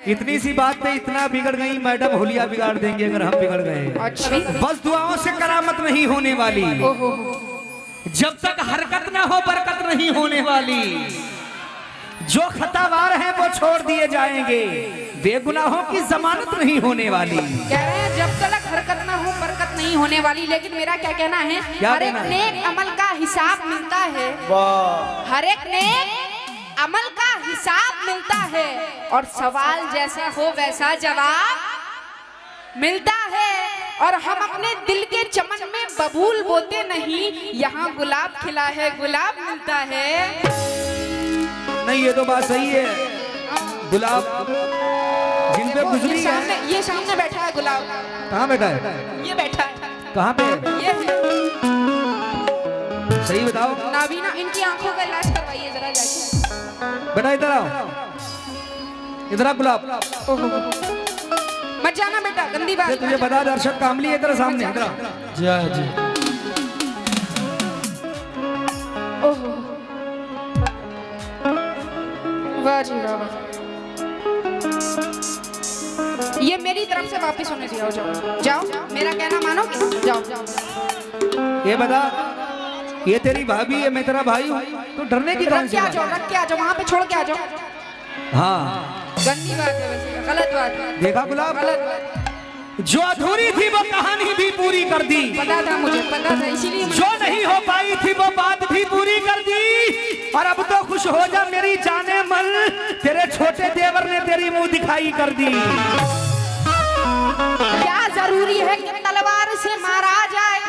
इतनी सी बात पे इतना बिगड़ गई मैडम, होलिया बिगाड़ देंगे अगर हम बिगड़ गए। अच्छा बस दुआओं से करामत नहीं होने वाली, जब तक हरकत ना हो बरकत नहीं होने वाली। जो खतावार हैं वो छोड़ दिए जाएंगे, बेगुनाहों की जमानत नहीं होने वाली। कह रहे हैं जब तक हरकत ना हो बरकत नहीं होने वाली। लेकिन मेरा क्या कहना है, हर एक नेक अमल का हिसाब मिलता है। हर एक नेक अमल का हिसाब मिलता है और सवाल जैसा हो वैसा जवाब मिलता है। और हम अपने दिल के चमन में बबूल बोते नहीं, यहाँ गुलाब खिला है गुलाब मिलता है। नहीं ये तो बात सही है, गुलाब जिन पे गुजरी है। ये सामने बैठा है गुलाब। कहाँ बैठा है? ये बैठा है। कहाँ पे? ये है। सही बताओ। नाबीना इनकी आंखों का इलाज करवाइए जरा जाके। बेटा इधर आओ, इधर आ गुलाब। मत जाना बेटा, गंदी बात। तुझे बता दर्शक कामली है तेरे सामने, इधर आ। जी ओहो वाह जी वाह। ये मेरी तरफ से वापस होने दिया। जाओ जाओ, मेरा कहना मानोगे? जाओ जाओ। ये बता, ये तेरी भाभी है, मैं तेरा भाई हूँ, तो डरने की कौन सी बात? रख के आ जाओ, वहाँ पे छोड़ के आ जाओ। हाँ गंदी बात है, वैसे गलत बात है। देखा गुलाब, जो अधूरी थी वो कहानी भी पूरी कर दी। पता था मुझे, पता था, इसीलिए जो नहीं हो पाई थी वो बात भी पूरी कर दी। और अब तो खुश हो जा मेरी जाने मन, तेरे छोटे देवर ने तेरी मुंह दिखाई कर दी। क्या जरूरी है कि तलवार से मारा जाए?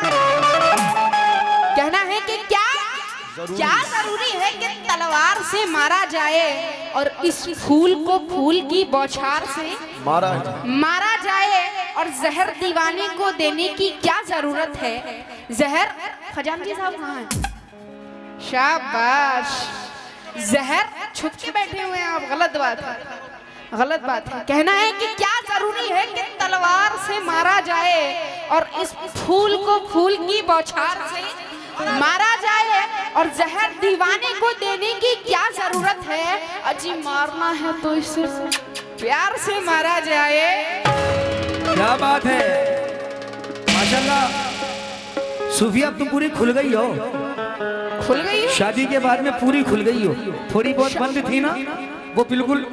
कहना है कि क्या जरूरी है कि तलवार से मारा जाए और इस फूल को फूल की बौछार से मारा जाए। और जहर दीवाने को देने की क्या जरूरत है? जहर खजानची साहब कहाँ हैं? शाबाश, जहर छुप के बैठे हुए हैं आप। गलत बात है, गलत बात है। कहना है कि क्या जरूरी है कि तलवार से मारा जाए और इस फूल को फूल की बौछार से मारा जाए और जहर दीवाने को देने की क्या जरूरत है? अजी मारना है तो इसे प्यार से मारा जाए। क्या बात है, माशाल्लाह। सूफिया अब तुम पूरी खुल गई हो। खुल गई हो? शादी के बाद में पूरी खुल गई हो। थोड़ी बहुत बंद थी ना, वो बिल्कुल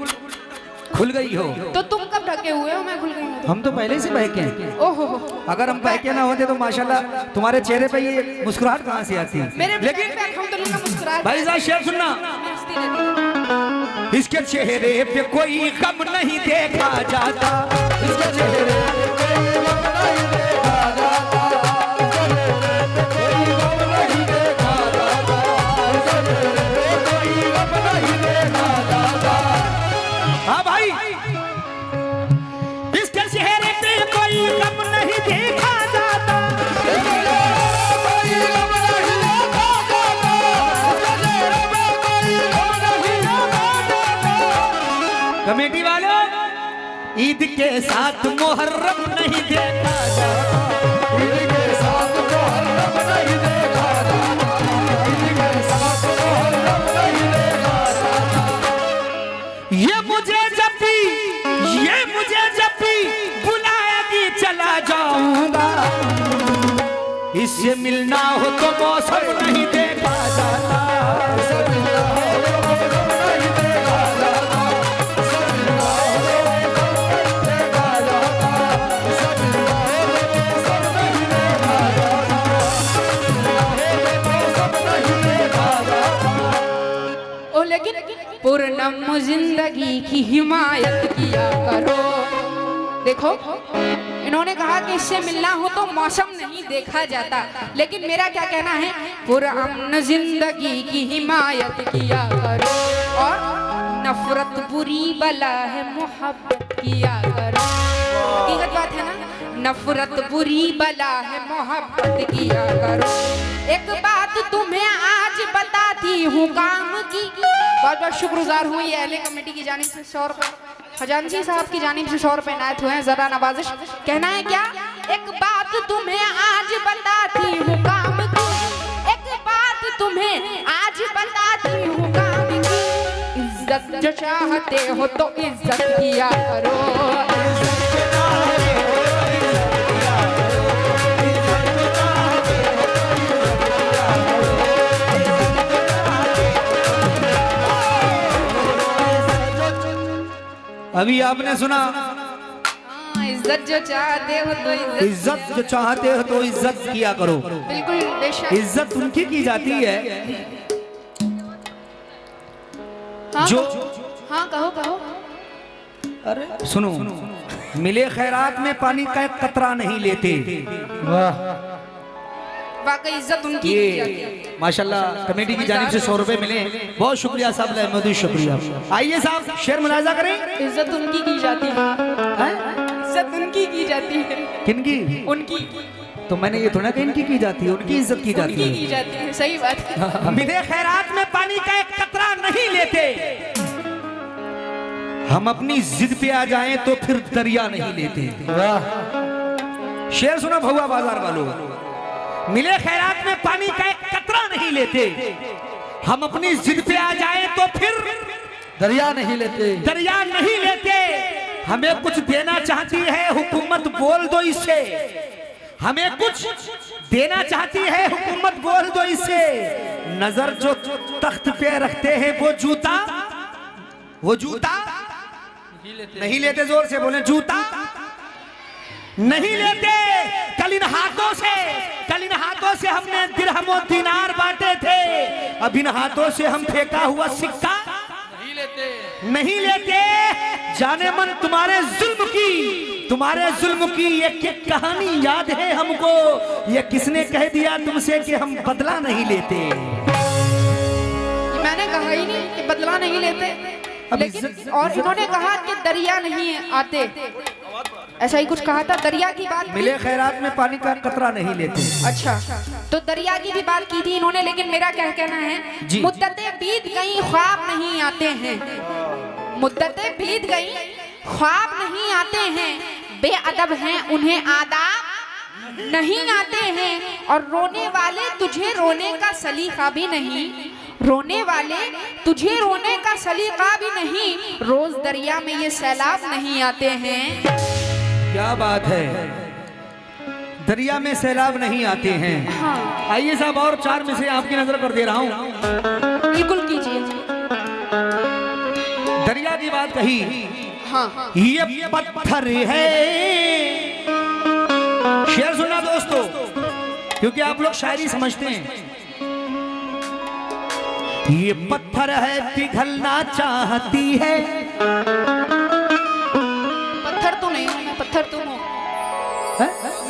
खुल गई हो। तो तुम कब ढके हुए हो? मैं खुल गई हूँ। हम तो पहले से बहके हैं। ओहो, अगर हम बहके ना होते तो माशाल्लाह तुम्हारे चेहरे पे ये मुस्कुराहट कहाँ से आती? लेकिन अल्हम्दुलिल्लाह मुस्कुराहट। भाई साहब शेर सुनना, इसके चेहरे पे कोई गम नहीं देखा जाता, इसके चेहरे पे कोई गम नहीं देखा जाता, कोई गम नहीं देखा जाता, कोई गम नहीं देखा जाता। हाँ भाई, इसके चेहरे पे कोई गम नहीं देखा जाता, कोई गम नहीं देखा जाता, इसके चेहरे पे कोई गम नहीं देखा जाता। कमेटी वालों, ईद के साथ मुहर्रम नहीं देखा जाता, ईद के साथ मुहर्रम नहीं देखा जाता, ईद के साथ मुहर्रम नहीं देखा जाता। ये मुझे जब भी बुलाएगी चला जाऊंगा, इससे मिलना हो तो मौसम नहीं देखा जाता, इससे मिलना हो तो मौसम नहीं देखा जाता, इससे मिलना हो तो मौसम नहीं देखा जाता, इससे मिलना हो तो मौसम नहीं देखा जाता, मौसम नहीं देखा जाता। ओ लेकिन पूर्णम जिंदगी की हिमायत किया करो। देखो, इन्होंने कहा कि इससे मिलना हो तो मौसम नहीं देखा जाता, लेकिन मेरा क्या कहना है, पुरअमन जिंदगी की हिमायत किया करो और नफरत बुरी बला है मोहब्बत किया करो। हकीकत बात है ना, नफरत बुरी बला है मोहब्बत किया करो। एक बात तुम्हें आज बताती हूँ काम की। बहुत बहुत शुक्रगुजार हुई अहले कमेटी की जानिब से 100 रुपए, खजानची साहब की जानिब से 100 रुपए इनायत हुए हैं, जरा नवाजिश। कहना है क्या, एक बात तुम्हें आज बताती हूँ काम की, एक बात तुम्हें आज बताती हूँ काम की। इज्जत जो चाहते हो तो इज्जत किया करो। अभी आपने सुना, इज्जत जो चाहते हो तो इज्जत जो चाहते हो तो इज्जत किया करो। बिल्कुल बेशक। इज्जत उनकी की जाती है हाँ, जो हाँ कहो कहो। अरे सुनो, मिले खैरात में पानी का एक कतरा नहीं लेते। वाह, वाकई इज्जत उनकी की जाती है। माशाल्लाह कमेटी की जानिब से 100 रुपए मिले, बहुत शुक्रिया साहब, महमूद शुक्रिया। आइए साहब शेर मुलाजा करें। इज्जत उनकी की जाती है, इज्जत उनकी की जाती है। किनकी? उनकी। तो मैंने ये थोड़ा कि इनकी की जाती है, उनकी इज्जत की जाती है। उनकी की जाती है, सही बात है। मिले खैरात में पानी का एक कतरा नहीं लेते, हम अपनी जिद पे आ जाएं तो फिर दरिया नहीं लेते। शेर सुना भहुआ बाजार वालों, मिले खैरात में पानी का एक कतरा नहीं लेते, हम अपनी जिद पे आ जाएं तो फिर दरिया नहीं लेते, दरिया नहीं लेते। हमें कुछ देना चाहती है हुकूमत, बोल दो इससे। हमें कुछ देना चाहती है हुकूमत, बोल दो इससे। नजर जो तख्त पे रखते हैं वो जूता नहीं लेते। जोर से बोले, जूता नहीं लेते। कल इन हाथों से हमने दिरहमो दिनार बांटे थे, अब इन हाथों से हम फेंका हुआ सिक्का नहीं लेते। जाने मन तुम्हारे जुल्म की एक कहानी याद है हमको, ये किसने कह दिया तुमसे कि हम बदला नहीं लेते? मैंने कहा ही नहीं कि बदला नहीं लेते, लेकिन और इन्होंने कहा कि दरिया नहीं आते, ऐसा ही कुछ कहा था। दरिया की बात मिले खैरात में पानी का कतरा नहीं लेते। अच्छा, तो दरिया की भी बात की थी इन्होंने, लेकिन मेरा क्या कहना है, मुद्दतें बीत गई ख्वाब नहीं आते हैं, मुद्दतें बीत गई ख्वाब नहीं आते हैं, बेअदब हैं उन्हें आदाब नहीं आते हैं, और रोने वाले तुझे रोने का सलीका भी नहीं, रोने वाले तुझे रोने का सलीका भी नहीं, रोज दरिया में ये सैलाब नहीं आते हैं। क्या बात है, दरिया में सैलाब नहीं आते हैं। हाँ। आइए साहब और 4 में से आपकी नजर पर दे रहा हूँ। बिल्कुल कीजिए। दरिया की बात कही। हाँ। ये पत्थर है, शेर सुना दोस्तों, क्योंकि आप लोग शायरी समझते हैं। ये पत्थर है पिघलना चाहती है, पत्थर तो नहीं हूँ मैं, पत्थर तुम हो।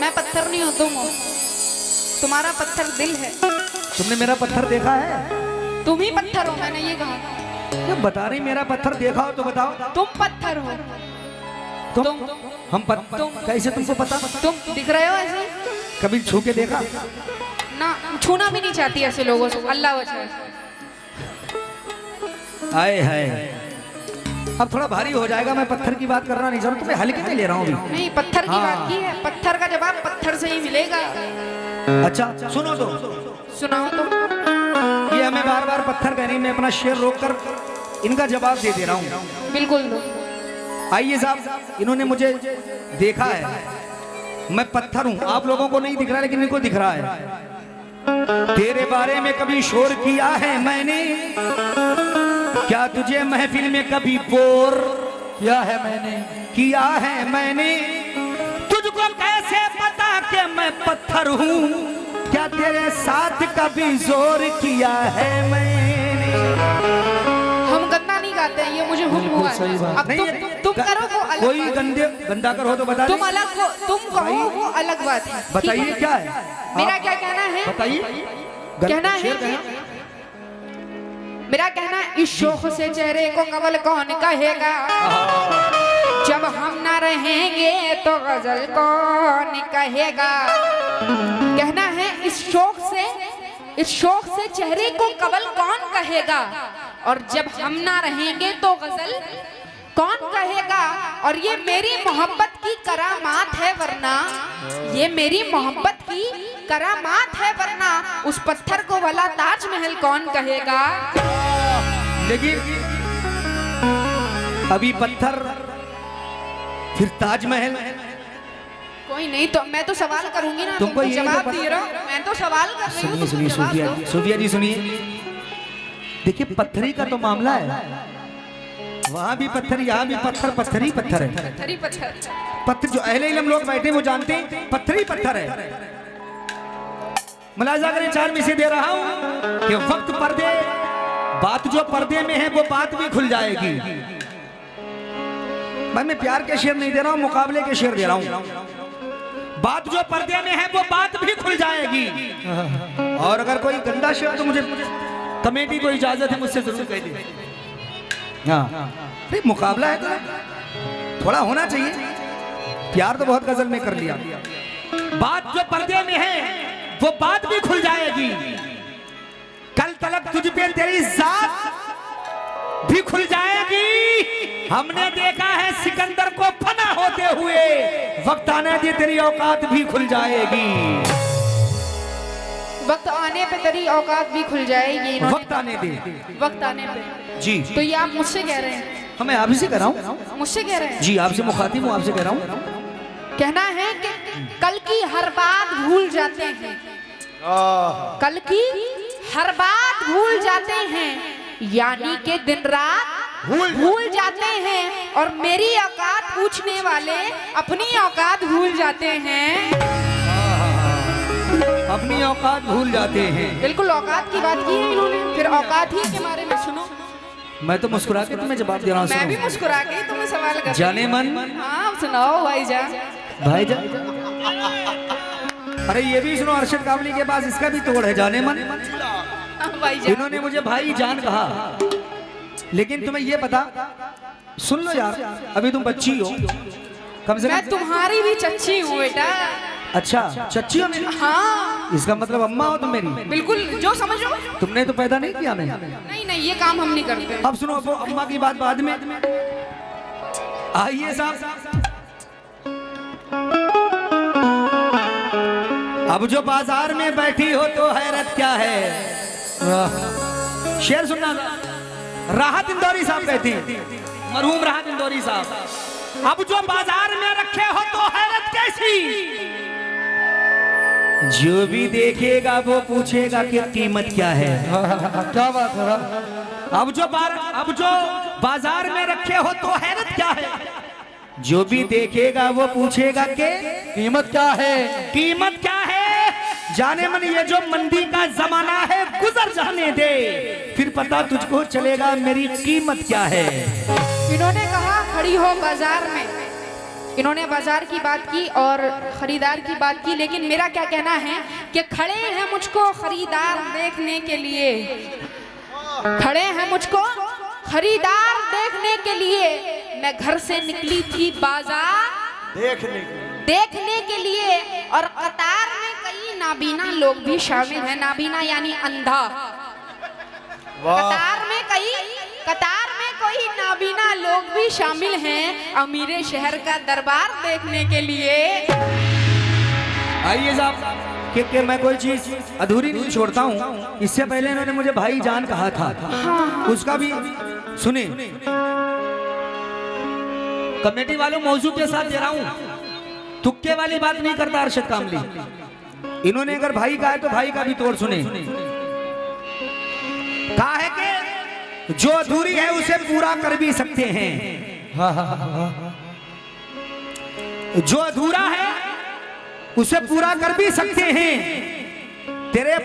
मैं पत्थर नहीं हूँ, तुम हो। तुम्हारा पत्थर दिल है। तुमने मेरा पत्थर देखा है? तुम ही पत्थर हो, मैंने ये कहा। क्या बता रही, मेरा पत्थर देखा हो तो बताओ। तुम पत्थर हो। तुम हम कैसे तुमको पता? तुम दिख रहे हो ऐसे? कभी छू के देखा? ना, छूना भी नहीं चाहती ऐसे लोगों से, अल्लाह बचाए। आए है, अब थोड़ा भारी हो जाएगा, मैं पत्थर की बात करना नहीं चाह रहा, तुम्हें हल्के में ले रहा हूँ अभी। नहीं, पत्थर की बात की है, पत्थर का जवाब पत्थर से ही मिलेगा। अच्छा सुनो तो, सुनाओ तो। ये हमें बार बार पत्थर कह रही, मैं अपना शेर रोककर इनका जवाब दे दे रहा हूँ। बिल्कुल। आइए साहब, इन्होंने मुझे देखा है, मैं पत्थर हूँ, आप लोगों को नहीं दिख रहा लेकिन इनको दिख रहा है। तेरे बारे में कभी शोर किया है मैंने, क्या तुझे महफिल में कभी बोर किया है मैंने, किया है मैंने, तुझको कैसे पता कि मैं पत्थर हूँ, क्या तेरे साथ कभी जोर किया है मैंने? हम गंदा नहीं गाते, ये मुझे हुक्म हुआ है। अब तुम करो वो अलग, कोई गंदा करो तो बता, तुम अलग हो, तुम कहो वो अलग बात है। बताइए क्या है, मेरा क्या कहना है, बताइए। कहना है, मेरा कहना इस शोख से चेहरे को कवल कौन कहेगा, जब हम ना रहेंगे तो गजल कौन कहेगा। कहना है इस शोक से चेहरे को कवल कौन कहेगा, और जब हम ना रहेंगे तो गजल कौन कहेगा। और ये मेरी मोहब्बत की करामात है, वरना ये मेरी मोहब्बत की करामात है, वरना उस पत्थर को भला ताजमहल कौन कहेगा। लेकिन अभी पत्थर, फिर ताजमहल। कोई नहीं तो मैं तो सवाल करूंगी ना, तुमको तुम ये जवाब तो दे रहे हो, मैं तो सवाल कर रही हूँ, सुनिए सुनिए तुम जवाब सूफिया दो। जी, सूफिया जी सुनिए। देखिए पत्थरी का तो मामला है, वहां भी पत्थर, यहाँ भी पत्थर, पत्थर ही पत्थर है। पत्थरी पत्थर। पत्थर जो अहले इल्म लोग बैठे वो जानते हैं पत्थर ही पत्थर है। मुलाजा करें, 4 में से दे रहा हूं कि वक्त पर्दे, बात जो पर्दे में है वो बात भी खुल जाएगी। मैं प्यार के शेर नहीं दे रहा हूं, मुकाबले के शेर दे रहा हूं। बात जो पर्दे में है वो बात भी खुल जाएगी। और अगर कोई गंदा शेर तो मुझे कमेटी को इजाजत है मुझसे जरूर कह दे। हाँ मुकाबला है तो थोड़ा होना चाहिए। प्यार तो बहुत गजल में कर लिया। बात जो पर्दे में है वो बात भी खुल जाएगी। कल तलक तुझ पे तेरी जात भी खुल जाएगी। हमने देखा है सिकंदर को फना होते हुए, वक्त आने दे तेरी औकात भी खुल जाएगी। वक्त आने पे तेरी औकात भी खुल जाएगी। वक्त आने दे, वक्त आने पे जी। तो ये आप मुझसे कह रहे हैं? मैं आप ही से कह रहा हूँ। मुझसे कह रहे हैं जी, आपसे मुखातिब हूँ, आपसे कह रहा हूँ। कहना है कि कल की हर बात भूल जाते हैं, कल की हर बात भूल जाते हैं, यानी कि दिन रात भूल जाते हैं। और मेरी औकात पूछने वाले अपनी औकात भूल जाते हैं। अपनी औकात भूल जाते हैं। बिल्कुल औकात की बात की है इन्होंने, फिर औकात ही के बारे में सुनो। मैं तो मुस्कुरा के तुम्हें जवाब दे रहा हूँ। मैं भी मुस्कुरा के तुम्हें सवाल कर जाने मन। हाँ सुनाओ भाईजान। भाईजान, अरे ये भी सुनो, अरशद काबली के पास इसका भी तोड़ है, जाने मन। भाईजान इन्होंने मुझे भाई जान कहा, लेकिन तुम्हें ये पता, सुन लो यार, अभी तुम बच्ची हो, कम से कम। मैं तुम्हारी भी चच्ची हूँ बेटा। अच्छा, चच्ची हो मेरी? हाँ इसका मतलब अम्मा हो तुम मेरी? बिल्कुल, जो समझो। तुमने तो पैदा नहीं किया मैं। नहीं नहीं, ये काम हम नहीं करते। अब सुनो, वो अम्मा की बात बाद में। आइए साहब, अब जो बाजार में बैठी हो तो हैरत क्या है। शेर सुनना, राहत इंदौरी साहब कहते हैं, मरहूम राहत इंदौरी साहब। अब जो बाजार में रखे हो तो हैरत कैसी, जो भी देखेगा वो पूछेगा कि कीमत क्या है। क्या बात है। अब जो बाजार में रखे हो तो हैरत क्या है, जो भी देखेगा वो पूछेगा कि कीमत क्या है। कीमत क्या है। जाने मन, ये जो मंदी का जमाना है गुजर जाने दे, फिर पता तुझको चलेगा मेरी कीमत क्या है। इन्होंने कहा खड़ी हो बाजार में, इन्होंने बाजार की बात की और खरीदार की बात की, लेकिन मेरा क्या कहना है कि खड़े हैं मुझको खरीदार देखने के लिए, खड़े हैं मुझको खरीदार देखने के लिए। मैं घर से निकली थी बाजार देखने के लिए, और कतार में कई नाबीना लोग भी शामिल हैं। नाबीना यानी अंधा। कतार में कोई नाबीना लोग भी शामिल हैं अमीरे शहर का दरबार देखने के लिए। आइए साहब, कि मैं कोई चीज अधूरी नहीं छोड़ता हूँ। इससे पहले इन्होंने मुझे भाई जान कहा था, उसका भी सुने। कमेटी वालों, मौजू के साथ दे रहा हूँ, तुक्के वाली बात नहीं करता अरशद कामली। इन्होंने अगर भाई कहा है तो भाई का भी तोड़ सुने। कहा है कि जो अधूरी है उसे पूरा कर भी सकते हैं, जो अधूरा है उसे पूरा कर भी सकते हैं। तेरे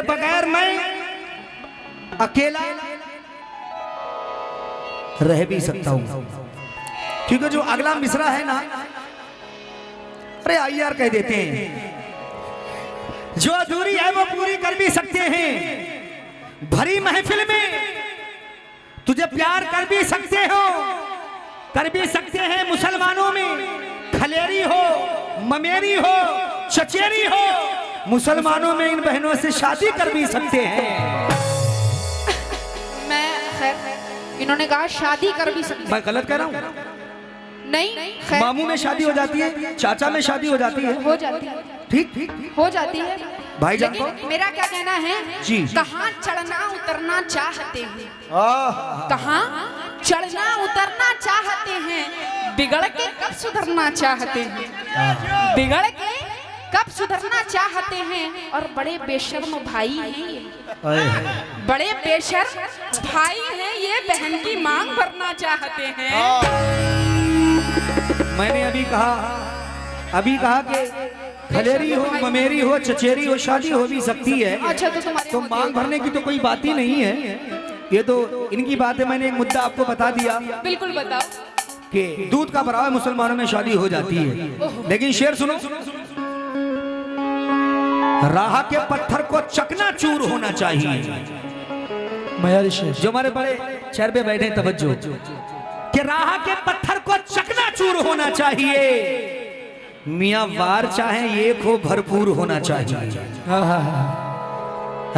बगैर मैं अकेला रह भी सकता हूं। क्योंकि जो अगला मिसरा है ना, अरे आई यार कह देते हैं, जो अधूरी है वो पूरी कर भी सकते हैं। भरी महफिल में तुझे प्यार कर भी सकते हैं। मुसलमानों में खलेरी हो, ममेरी हो, चचेरी हो, मुसलमानों में इन बहनों से शादी कर भी सकते हैं। मैं खैर, इन्होंने कहा शादी कर भी सकते। मैं गलत कह रहा हूँ? नहीं, मामू में शादी हो जाती है, चाचा में शादी हो जाती है, हो जाती है, ठीक हो जाती है। भाईजान लेकिन मेरा क्या कहना है जी। कहाँ चढ़ना उतरना चाहते हैं, कहाँ चढ़ना उतरना चाहते हैं, बिगड़ के कब सुधरना चाहते हैं, बिगड़ के कब सुधरना चाहते हैं। और बड़े बेशर्म भाई हैं ये, बड़े बेशर्म भाई हैं ये, बहन की मांग भरना चाहते हैं। मैंने अभी कहा कि खलेरी हो, ममेरी हो, चचेरी हो, शादी हो भी सकती है। अच्छा तो तुम्हारे तो मांग भरने की तो कोई बात ही नहीं है, ये तो इनकी बात है। मैंने एक मुद्दा आपको बता दिया बिल्कुल बताओ कि दूध का भराव मुसलमानों में शादी हो जाती है। लेकिन शेर सुनो, राह के पत्थर को चकनाचूर होना चाहिए। मयारी शेर जो हमारे बड़े चेहरे पे बैठे तवज्जो, कि राह के पत्थर को चकनाचूर होना चाहिए। मियां वार चाहे एक हो, भरपूर होना चाहिए।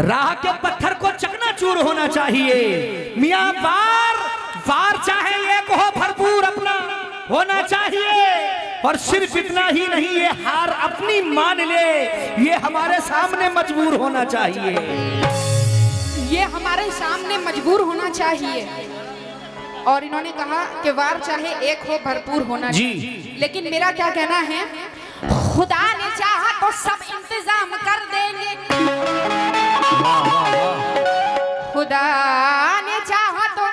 राह के पत्थर को चकनाचूर होना चाहिए। मियां वार चाहे एक हो, भरपूर अपना होना चाहिए। और सिर्फ इतना ही नहीं, ये हार अपनी मान ले, ये हमारे सामने मजबूर होना चाहिए। ये हमारे सामने मजबूर होना चाहिए। और इन्होंने कहा कि वार चाहे एक हो, भरपूर होना चाहिए। लेकिन मेरा क्या कहना है, खुदा ने चाहा तो सब इंतजाम कर देंगे, खुदा ने चाहा तो,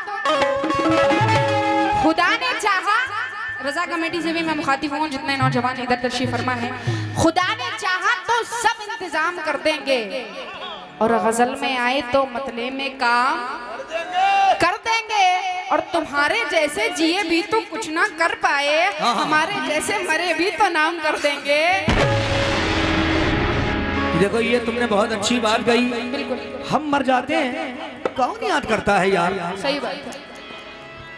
खुदा ने चाहा, रजा कमेटी से भी मैं मुखातिब हूँ, जितने नौजवान इधर तशरीफ फरमा है, खुदा ने चाहा तो सब इंतजाम कर देंगे। और गजल में आए तो मतले में काम कर देंगे। और तुम्हारे जैसे जिए भी तो कुछ ना कर पाए, हमारे जैसे मरे भी तो नाम कर देंगे। देखो ये तुमने बहुत अच्छी बात कही। बिल्कुल, हम मर जाते हैं, कौन याद करता है यार? सही बात है।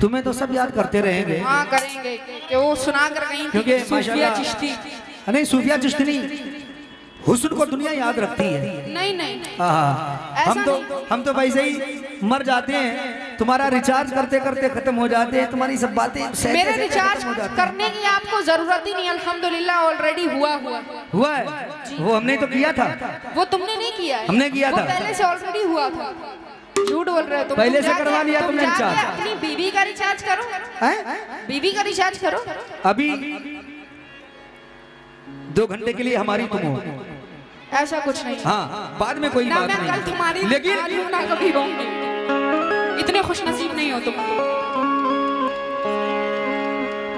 तुम्हें तो सब याद करते रहेंगे। हाँ करेंगे, कि वो सुना कर गई थी क्योंकि सूफिया चिश्ती। नहीं, सूफिया चिश्ती नहीं, हुस्न को दुनिया याद रखती है। नहीं हम तो वैसे ही मर जाते हैं, तुम्हारा रिचार्ज करते करते खत्म हो जाते हैं, तुम्हारी सब बातें। मेरे रिचार्ज करने की आपको जरूरत ही नहीं, अल्हम्दुलिल्लाह ऑलरेडी हुआ है। वो हमने तो किया था। वो तुमने नहीं किया है, हमने किया था, पहले से ऑलरेडी हुआ था। झूठ बोल रहे हो तुम, पहले से करवा लिया तुमने रिचार्ज। अपनी बीवी का रिचार्ज करो, बीवी का रिचार्ज करो। अभी 2 घंटे के लिए हमारी तुम हो, ऐसा कुछ नहीं। हाँ, बाद में कोई बात नहीं। कल तुम्हारी लेकिन ना कभी रहूंगी, इतने खुशनसीब नहीं हो तुम।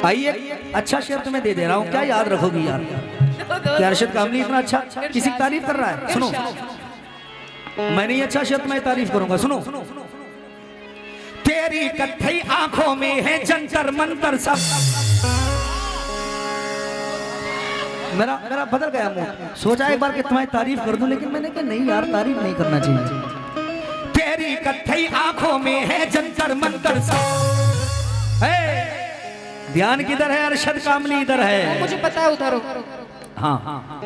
आइए, अच्छा शेर तुम्हें दे रहा हूँ, क्या याद रखोगी यार? क्या अरशद कामली इतना अच्छा किसी की तारीफ कर रहा है? सुनो, मैंने ये अच्छा शेर तुम्हें तारीफ करूंगा, सुनो। तेरी कत्थई आंखों में है जंतर मंतर सब। मेरा बदल गया मूड। सोचा एक बार कि तुम्हारी तारीफ कर दूं, लेकिन मैंने कहा नहीं यार, तारीफ नहीं करना चाहिए। तेरी कत्थई आंखों में है जंतर मंतर सब। ध्यान किधर है? अरशद कामली इधर है। मुझे पता है, उधर हो। हाँ।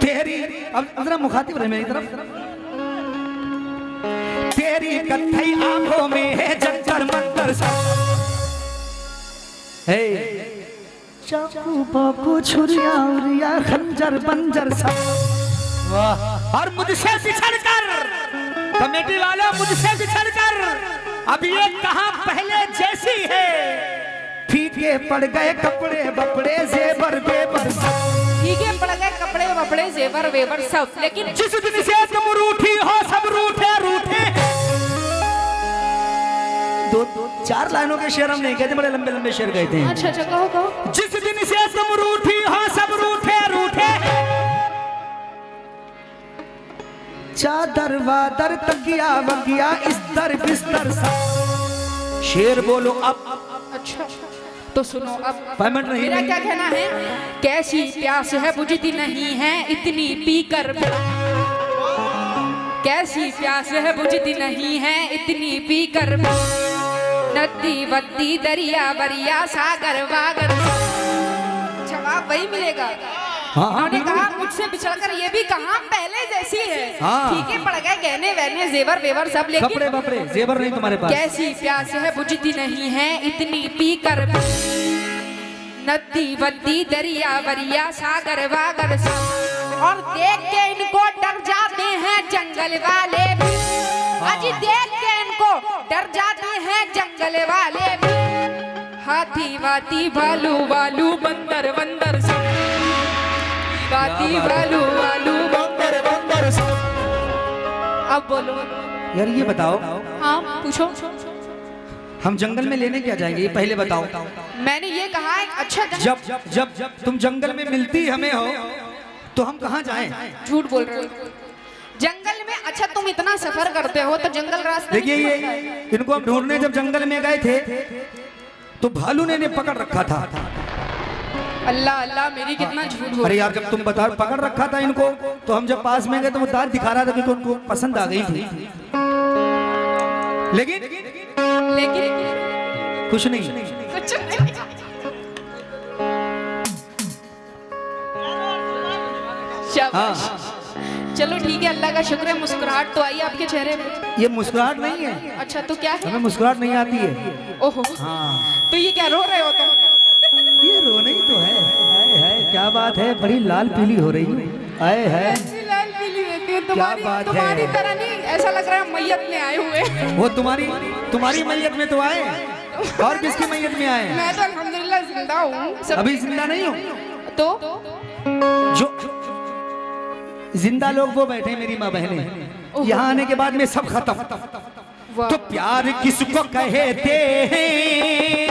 तेरी, अब जरा मुखातिब रहे मेरी तरफ। तेरी कत्थई आंखों में है जंतर मंतर सब। चाकू बाकू छुरिया उरिया खंजर बंजर सब। वाह। और मुझसे बिछड़कर, कमेटी वालों मुझसे बिछड़कर अब ये कहां पहले जैसी है। फीके पड़ गए कपड़े बपड़े जेवर बेवर सब। फीके पड़ गए कपड़े बपड़े जेवर वेवर सब। लेकिन जिस दिन से तुम रूठी हो सब रूठे रूठे। 2-4 लाइनों के शेर हम नहीं कहते, बड़े लंबे लंबे शेर कहते हैं। अच्छा कहो। जिस दिन से तुम रूठी हो सब रूठे रूठे। चादर वादर तकिया वकिया इस्तर बिस्तर सब। शेर बोलो अब। अच्छा तो सुनो अब, पेमेंट नहीं। मेरा क्या कहना है, कैसी प्यास है बुझती नहीं है इतनी पीकर। कैसी प्यास है बुझती नहीं है इतनी पीकर। नदी बद्दी दरिया बरिया सागर वागर। जवाब वही मिलेगा। उन्होंने कहा मुझसे बिछड़कर ये भी कहा पहले जैसी है। ठीक है, पड़ गए गहने वहने जेवर वेवर सब, लेकिन कपड़े बपड़े जेवर नहीं तुम्हारे पास। कैसी प्यास है बुझती नहीं है इतनी पीकर। नदी बद्दी दरिया वरिया सागर वागर और देख के इनको डर जाते हैं जंगल वाले भी। अजी देख के इनको डर जाते हैं जंगल वाले भी। हाथी वाती भालू वालू बंदर बंदर सब, वाती भालू वालू बंदर बंदर सब। अब बोलो यार ये बताओ, हाँ पूछो। हम जंगल में लेने क्या जाएंगे, ये पहले बताओ। मैंने ये कहा है अच्छा जब तुम जंगल में मिलती हमें हो तो हम कहाँ जाएं? झूठ बोल रहे हो। जंगल में अच्छा तुम इतना सफर करते हो तो जंगल रास्ते। देखिए ये इनको हम ढूंढने जब जंगल में गए थे तो भालू ने पकड़ रखा था। अल्लाह अल्लाह मेरी कितना झूठ बोल। अरे यार जब तुम बता पकड़ रखा था इनको तो हम जब पास में गए तो वो दांत दिखा रहा था कि उनको पसंद आ गई थी, लेकिन कुछ नहीं। कुछ नहीं। शाबाश। चलो ठीक है, अल्लाह का शुक्र है मुस्कुराहट तो आई आपके चेहरे पे। ये मुस्कुराहट नहीं है। अच्छा तो क्या है? हमें मुस्कुराहट नहीं आती है। ओहो हाँ तो ये क्या रो रहे हो तुम? ये रोना ही तो है। हाय क्या बात है, बड़ी लाल पीली हो रही है। हाय है लाल पीली रहती है तुम्हारी, बात है? तुम्हारी तरह नहीं, ऐसा लग रहा है मैयत में आए हुए। वो तुम्हारी मैयत में तो आए, और किसकी मैयत में आए? मैं तो अल्हम्दुलिल्लाह जिंदा हूँ। अभी जिंदा नहीं हो तो जो जिंदा लोग वो बैठे मेरी माँ बहनें, यहाँ आने के बाद में सब खत्म। तो प्यार किसको कहते हैं,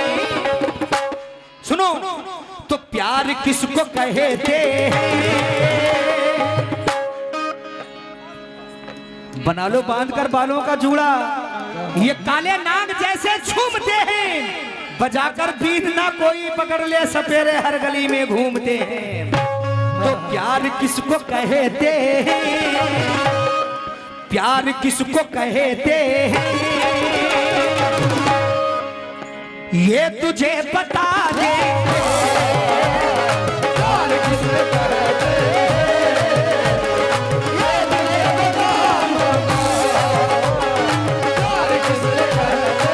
सुनो, तो प्यार किसको कहते हैं? बना लो बांध कर बालों का जूड़ा, ये काले नाग जैसे झूमते हैं, बजाकर बीन ना कोई पकड़ ले, सपेरे हर गली में घूमते हैं। तो प्यार किसको कहते हैं, प्यार किसको कहते हैं, ये तुझे बता दे। प्यार किसको कहते हैं, ये तुझे बता दे। प्यार किसको कहते हैं,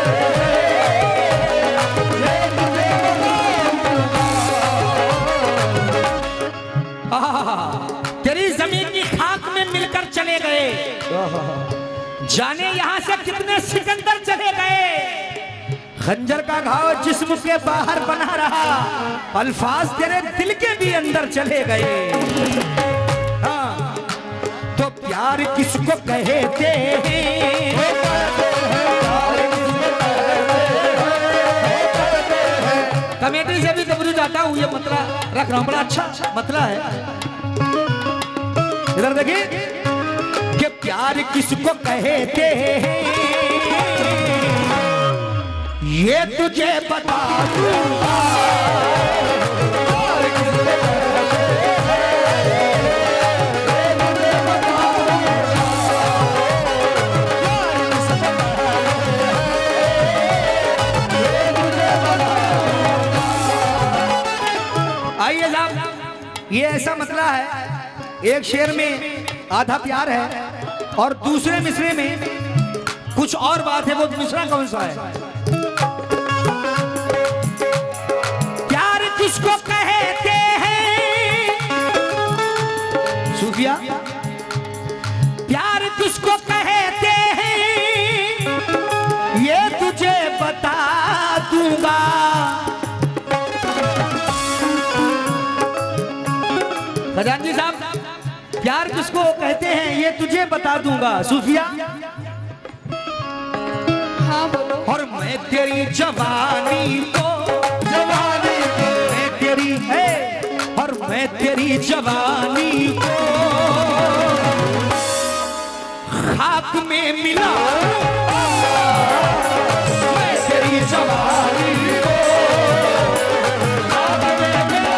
ये तुझे बता दे। तेरी जमीन की खाक में मिलकर चले गए, जाने यहां से कितने सिकंदर चले गए। खंजर का घाव जिस्म के बाहर बना रहा, अल्फाज तेरे दिल के भी अंदर चले गए। हाँ तो प्यार किसको कहते हैं, कमेटी से भी कबरू जाता हूँ, ये मतला रख रहा हूँ, बड़ा अच्छा मतला है। इधर देखिए कि प्यार किसको कहते हैं, ये तुझे बता दूंगा। प्यार किसको कहते हैं, ये तुझे बता दूंगा। प्यार किसको कहते हैं, ये तुझे बता दूंगा। आइए साहब, ये ऐसा मतला है, एक शेर में आधा प्यार है और दूसरे मिसरे में कुछ और बात है। वो मिसरा कौन सा है? प्यार किसको कहते हैं, सूफिया प्यार किसको कहते हैं, ये तुझे बता दूंगा। खजानजी साहब प्यार किसको कहते हैं, ये तुझे बता दूंगा। सूफिया हाँ बोलो। और मैं तेरी जवानी को मैं तेरी है, और मैं तेरी जवानी को खाक में मिला, मैं तेरी जवानी को खाक में मिला।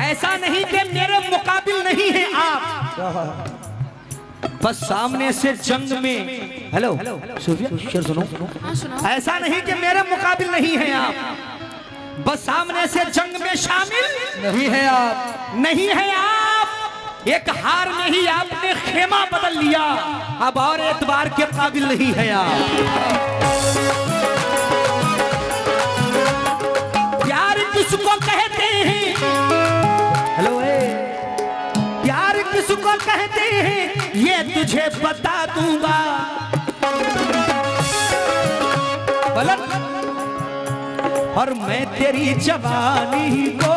ऐसा नहीं कि मेरे मुकाबिल नहीं है आप, बस सामने से जंग में। हेलो सूफिया शेर सुनो। हाँ सुनाओ। ऐसा नहीं कि मेरे मुकाबिल नहीं है आप, बस सामने से जंग में शामिल नहीं है आप, नहीं है आप। एक हार में ही आपने खेमा बदल लिया, अब और एतबार के काबिल नहीं है आप। प्यार किसको कहते हैं, हेलो प्यार किसको कहते हैं ये तुझे बता दूंगा। और मैं तेरी जवानी को,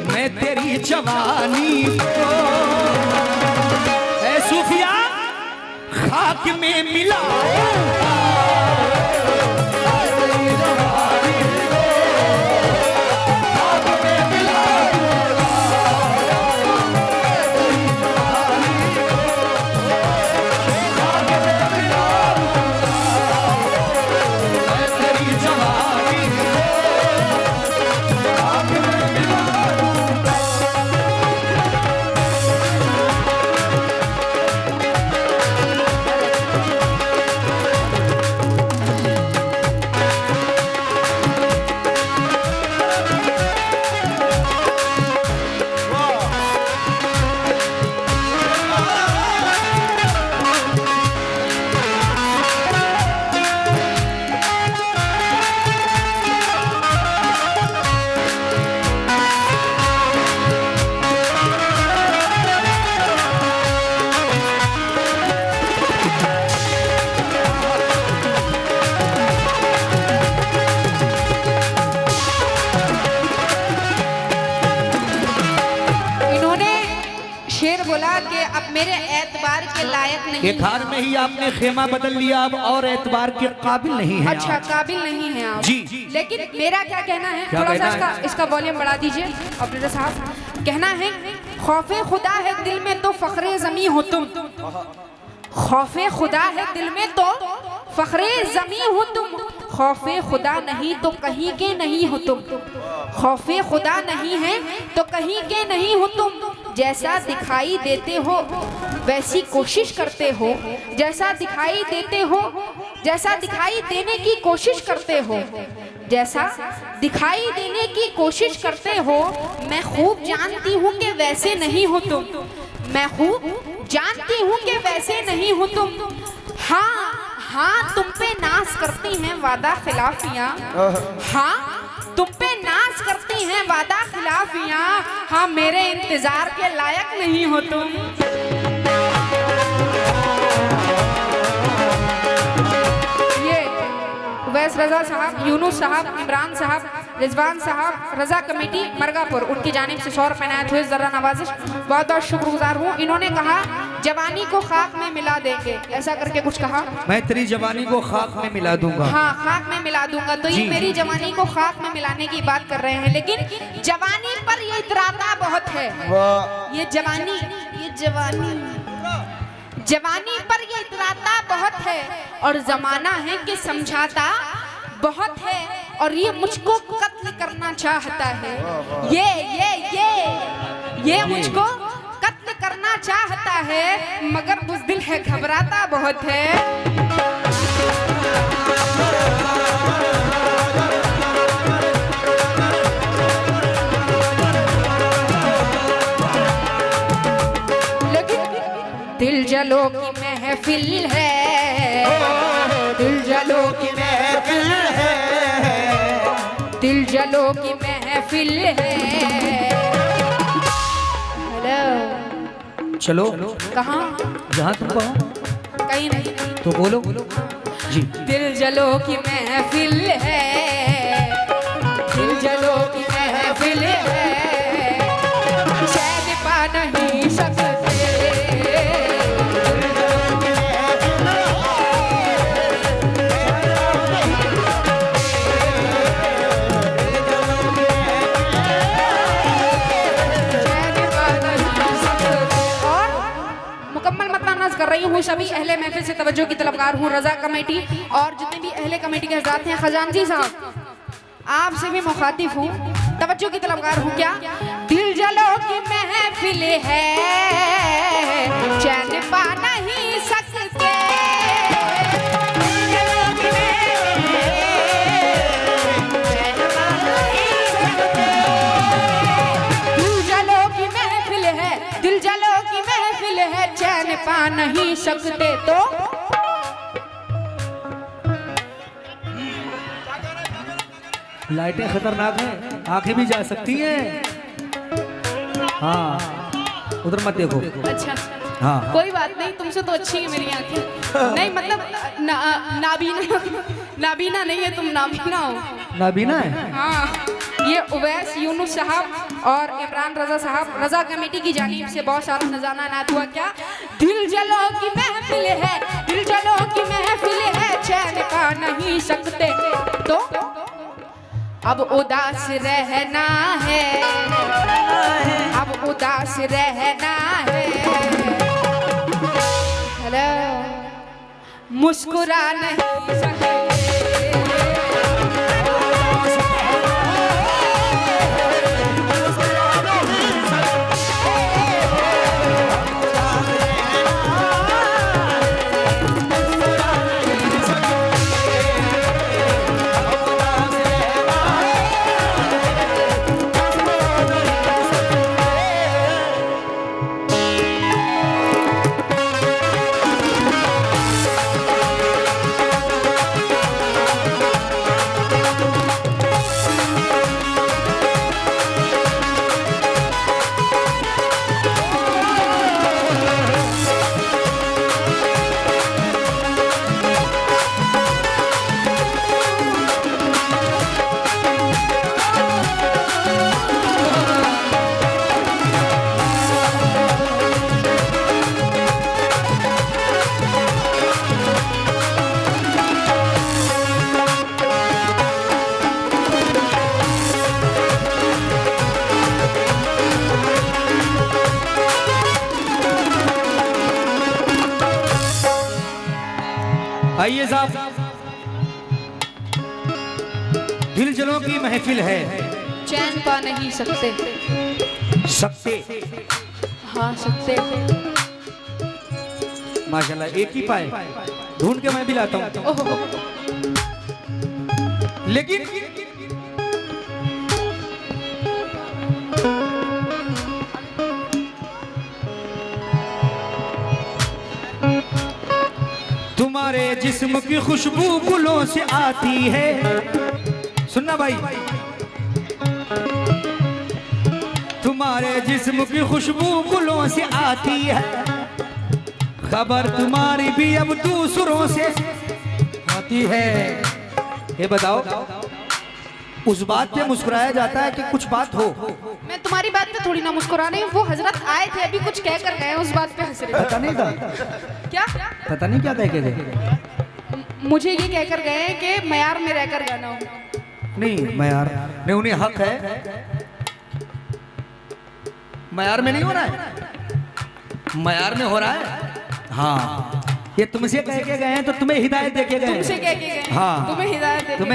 मैं तेरी जवानी को ऐ सूफिया खाक में मिला। कि अब मेरे एतबार के लायक नहीं। एक हार में ही आपने खेमा बदल लिया, अब और एतबार के काबिल नहीं है। अच्छा, काबिल नहीं है आप। जी। लेकिन मेरा क्या कहना है, थोड़ा सा इसका वॉल्यूम बढ़ा दीजिए ऑपरेटर साहब। कहना है खौफे खुदा है दिल में तो फखरे ज़मी हो तुम, खौफे खुदा है दिल में तो फखरे ज़मी हो तुम, खौफे खुदा नहीं तो कहीं के नहीं हो तुम, खौफे खुदा नहीं है तो कहीं के नहीं हो तुम। जैसा दिखाई देते हो वैसी कोशिश करते हो, जैसा दिखाई देते हो, जैसा दिखाई देने की कोशिश करते हो, जैसा दिखाई देने की कोशिश करते हो। मैं खूब जानती हूँ कि वैसे नहीं हो तुम, मैं खूब जानती हूँ कि वैसे नहीं हो तुम। हाँ हाँ तुम पे नाज करती हैं वादा खिलाफियाँ, हाँ तुम पे नाज करती हैं वादा खिलाफियाँ। हाँ मेरे इंतजार के लायक नहीं हो तुम। ये उवैस रजा साहब, यूनुस साहब, इमरान साहब, रिजवान साहब, रजा कमेटी मरगापुर, उनकी जानिब से 100 रुपए नायत हुए, जरा नवाजिश, बहुत बहुत शुक्रगुजार हूँ। इन्होंने कहा जवानी को खाक में मिला देंगे, ऐसा करके कुछ कहा। मैं तेरी जवानी को खाक में मिला दूंगा। हाँ खाक में मिला दूंगा, तो ये मेरी जवानी को खाक में मिलाने की बात कर रहे हैं। लेकिन जवानी पर ये इतराता बहुत है, ये जवानी पर ये इतराता बहुत है, और जमाना है कि समझाता बहुत है, और ये मुझको कत्ल करना चाहता है। ये मुझको कत्ल करना चाहता है, मगर बुज़दिल है, घबराता बहुत है। दिल जलो की महफिल है, दिल जलो की महफिल है, दिल जलो की महफिल है। हेलो चलो कहाँ? जहाँ तुम कहो। कहीं नहीं तो बोलो जी। दिल जलो की महफिल है, दिल जलो की महफिल है, चैन पा नहीं सकते। कर रही हूँ सभी अहले महफिल से तवज्जो की तलबगार हूँ, रजा कमेटी और जितने भी अहले कमेटी के हज़रात हैं, खजानजी साहब आपसे भी मुखातिब हूँ, तवज्जो की तलबगार हूँ। क्या दिल जलो की महफिल है, चैन पा नहीं सकते, दिल जलो नहीं सकते तो लाइटें खतरनाक हैं, आंखें भी जा सकती हैं। हाँ उधर मत देखो। अच्छा हाँ कोई बात नहीं, तुमसे तो अच्छी है मेरी आंखें। नहीं मतलब नाबीना नाबीना नहीं है, तुम नाबीना हो। नाबीना है। हाँ ये उवैस यूनुस साहब और इमरान रजा साहब रजा कमेटी की जानिब से बहुत सारा नजाना नात हुआ। क्या दिल जलो की महफिल है, दिल जलो की महफिल है, चैन का नहीं सकते तो अब उदास रहना है, अब उदास रहना है। हेलो मुस्कुरा नहीं सकते। आइए साहब, दिल जलों की महफिल है, चैन पा नहीं सकते। सकते हाँ सकते। माशाल्लाह एक ही पाए, ढूंढ के मैं भी लाता हूँ। ओहो लेकिन तुम्हारे जिस्म की खुशबू गुलों से आती है। सुनना भाई, तुम्हारे जिस्म की खुशबू गुलों से आती है, खबर तुम्हारी भी अब दूसरों से आती है। ये बताओ, उस बात पे मुस्कुराया जाता है कि कुछ बात हो। मैं तुम्हारी बात पे थोड़ी ना मुस्कुरा रही हूँ, वो हजरत आए थे अभी कुछ कह कर गए, उस बात पे हंस रहे। पता नहीं था, क्या पता नहीं क्या कह के गए। मुझे ये कह कर गए कि मयार में रहकर गाना हो। नहीं मयार नहीं, उन्हें हक है, मयार में नहीं हो रहा है, मयार में हो रहा है। हाँ ये तुमसे कह के गए हैं तो तुम्हें हिदायत दे के गए। तुमसे कह के गए। हाँ तुम्हें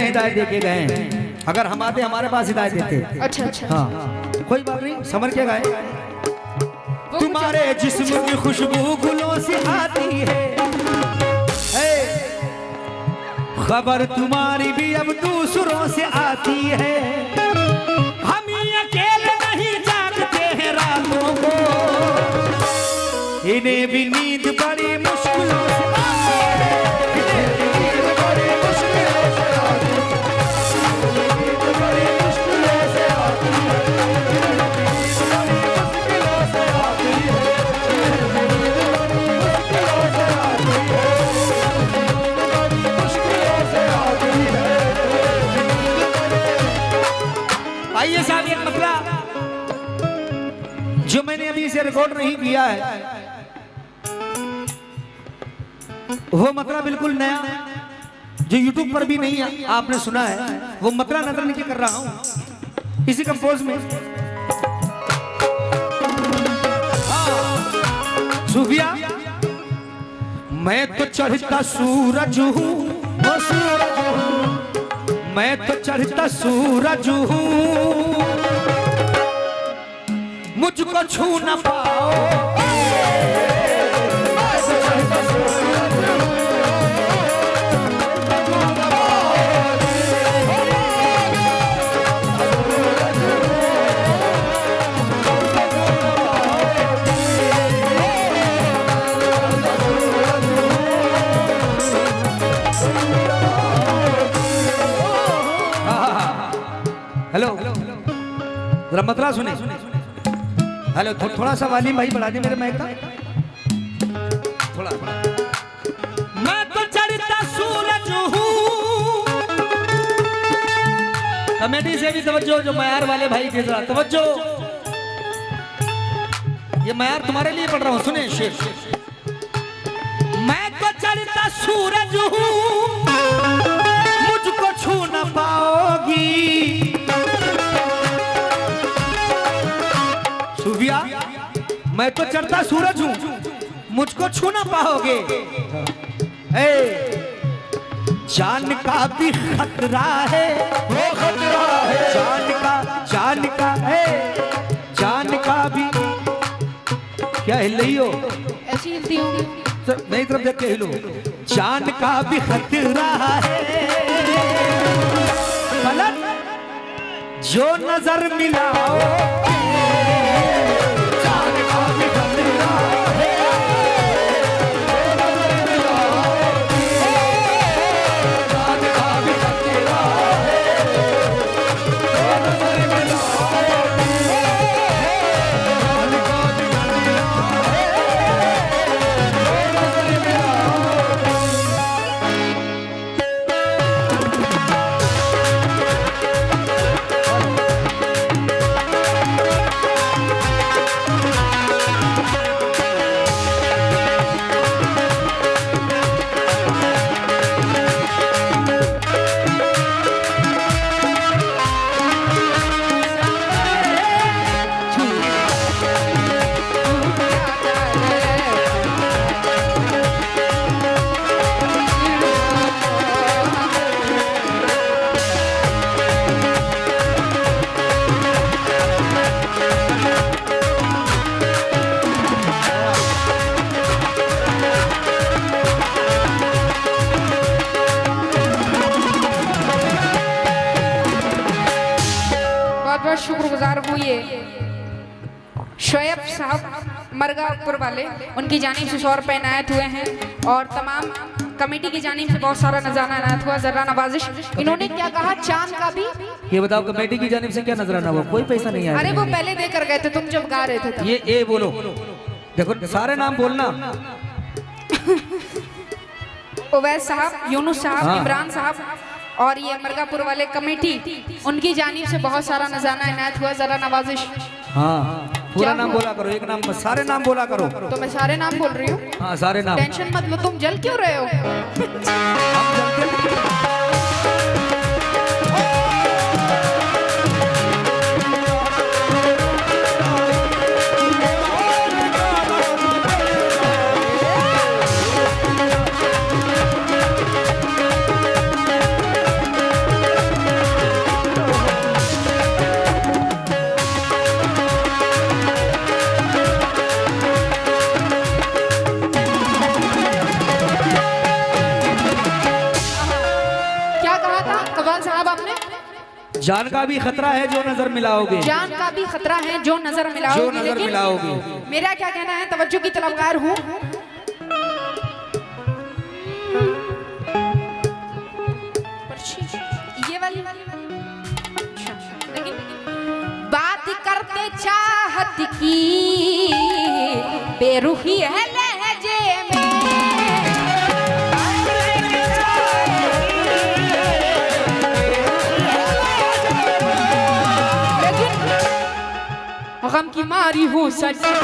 हिदायत दे के गए हैं। अगर हम आते हमारे पास हिदायत देते। अच्छा अच्छा। हाँ कोई बात नहीं, समझ के गए। वो तुम्हारे जिस्म की खुशबू गुलों से आती है, खबर तुम्हारी भी अब दूसरों से आती है। हम ही अकेले नहीं जागते हैं रातों को, इन्हें भी नींद बड़ी मुश्किलों से आती है। इन्हें भी नींद बड़ी मुश्किलों से आती है, नींद बड़ी मुश्किलों से आती है, नींद बड़ी मुश्किलों से आती है, नींद बड़ी मुश्किलों से आती है, नींद बड़ी मुश्किलों से आती है। आइए साहब, एक मसला जो मैंने अभी से रिकॉर्ड नहीं किया है, वो मतला बिल्कुल नया जो YouTube पर भी नहीं आपने सुना है, वो मतला नजर नहीं कर रहा हूं इसी कंपोज में। सूफिया, मैं तो चढ़ता सूरज हूँ, वो सूरज हूँ, मैं तो चढ़ता सूरज हूँ, मुझको छू न पाओ। हेलो जरा मतला सुने। हेलो थोड़ा सा वॉल्यूम भाई बढ़ा दे मेरे माइक का थोड़ा। मैं तो चढ़ता सूरज हूँ। कमेटी से भी तवज्जो, जो मयार वाले भाई के जरा तवज्जो। ये मयार तुम्हारे लिए पढ़ रहा हूँ, सुने शेर। मैं तो चढ़ता सूरज हूँ, मुझको छू न पाओगी। सूफिया, मैं तो चढ़ता सूरज हूँ, मुझको छू न पाओगे। जान का भी खतरा है, वो खतरा है। जान का है, जान का भी। क्या हिल रही हो? ऐसी हिलती होंगी। मेरी तरफ देख के हिलो। जान का भी खतरा है, पलट जो नजर मिलाओ। जान का भी खतरा है, जान का भी खतरा है, जो नजर मिलाओ। शुक्रगुजार हूँ ये शोएब साहब मरगापुर वाले, उनकी जानिब से 100 रुपए इनायत हुए हैं और तमाम कमेटी की जानिब से बहुत सारा नजराना इनायत हुआ। जरा नवाजिश। इन्होंने क्या कहा? चांद का भी। ये बताओ कमेटी की जानिब से क्या नजराना हुआ? कोई पैसा नहीं आया। अरे वो पहले देकर गए थे तुम जब गा रहे थे। ये बोलो, देखो सारे नाम बोलना। उवैस साहब, यूनुस साहब, इमरान साहब और ये मरगापुर वाले कमेटी, उनकी जानिब से बहुत सारा नजराना इनायत हुआ। जरा नवाजिश। हाँ पूरा नाम बोला करो, एक नाम सारे नाम बोला करो। तो मैं सारे नाम बोल रही हूँ। हाँ सारे नाम। टेंशन मत लो, तुम जल क्यों रहे हो? जान का भी खतरा है जो नजर मिलाओगे। जान का भी खतरा है जो नजर मिलाओगे। जो नजर मिलाओगे। मेरा क्या कहना है, तवज्जो की तलबगार हूँ। ये वाली लेकिन बात करते चाहत की बेरुखी है लहजे में। गम की मारी हूँ सजन,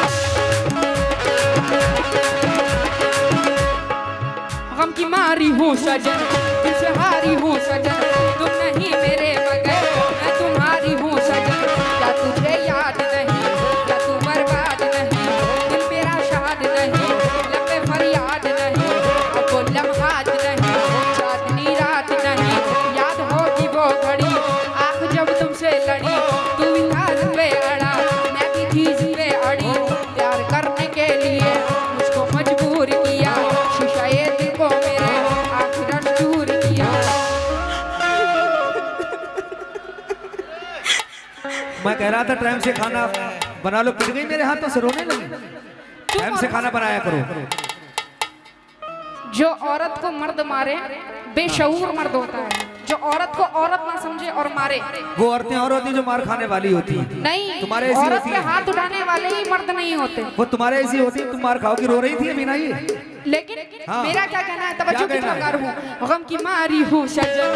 गम की मारी हूँ सजन, दिल से हारी हूँ सजन। तुम नहीं मेरे मगर मैं तुम्हारी हूँ सजन। क्या तुझे याद नहीं, क्या तू बर्बाद नहीं, दिल मेरा शाद नहीं, लबे फरियाद नहीं, अब वो लम्हात नहीं, चांदनी रात नहीं। याद होगी वो घड़ी आँख जब तुमसे लड़ी, तू विकास पे अड़ा अड़ी। प्यार करने के लिए मुझको मजबूर किया, शीशाए दिल को मेरे आखिर दूर किया। मैं कह रहा था टाइम से खाना बना लो, पिट गई मेरे हाथों से, रोने लगी। टाइम से खाना बनाया करो। जो औरत को मर्द मारे बेशऊर मर्द होता है, जो औरत को औरत ना समझे और मारे। वो औरतें और होती हैं जो मार खाने वाली होती हैं। नहीं, तुम्हारे ऐसी औरत होती पे है। हाथ उठाने वाले ही मर्द नहीं होते। वो तुम्हारे ऐसी होती है, तुम मार खाओगी। रो रही थी अभी ना ये। लेकिन हाँ। मेरा क्या कहना है, तवज्जो की क्या कहना है? तरफ हूँ। गम की मारी हूँ सजन,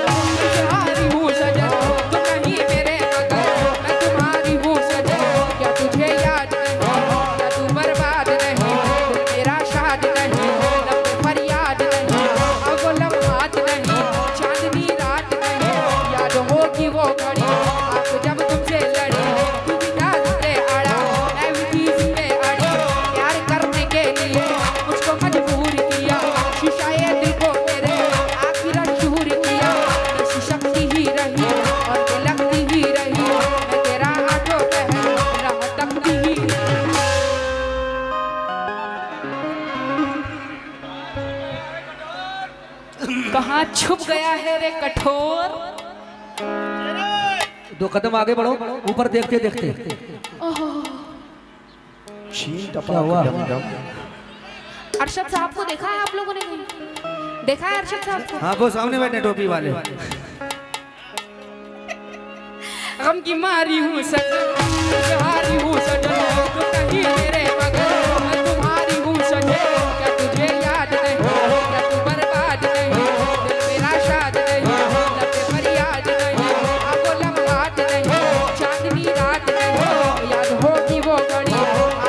हारी हूँ सजन, तुम नहीं मेरे मगर मैं तुम्हारी हूँ सजन। क्या तुझे याद नहीं, क्या तू बर्बाद नहीं, दिल मेरा शाद नहीं, लब पे फरियाद नहीं, अब वो लम्हात नहीं, चांदनी रात नहीं, याद होगी वो घड़ी आप जब तुमसे लड़ी। तू भी दाद पे अड़ा, मैं भी चीज पे अड़ी, प्यार करने के लिए मुझको मजबूर किया, शीशाए दिल को मेरे आखिर शूर किया। ऐसी शक्ति ही रही और ये लगती ही रही, मैं तेरा आठों पहर राह तकती ही। कहाँ छुप गया है रे कठोर। 2 कदम आगे बढ़ो, ऊपर देखते देखते। क्या हुआ? अरशद साहब को देखा है आप लोगों ने कहीं? देखा है अरशद साहब को? हाँ, वो सामने बैठे टोपी वाले। गम की मारी हूँ सजन, हारी हूँ सजन, तुम नहीं मेरे मगर मैं तुम्हारी हूँ सजन। क्या तुझे याद नहीं, क्या तू बर्बाद नहीं, दिल मेरा शाद नहीं, लब पे फरियाद नहीं, अब वो लम्हात नहीं, चांदनी रात नहीं, याद होगी वो घड़ी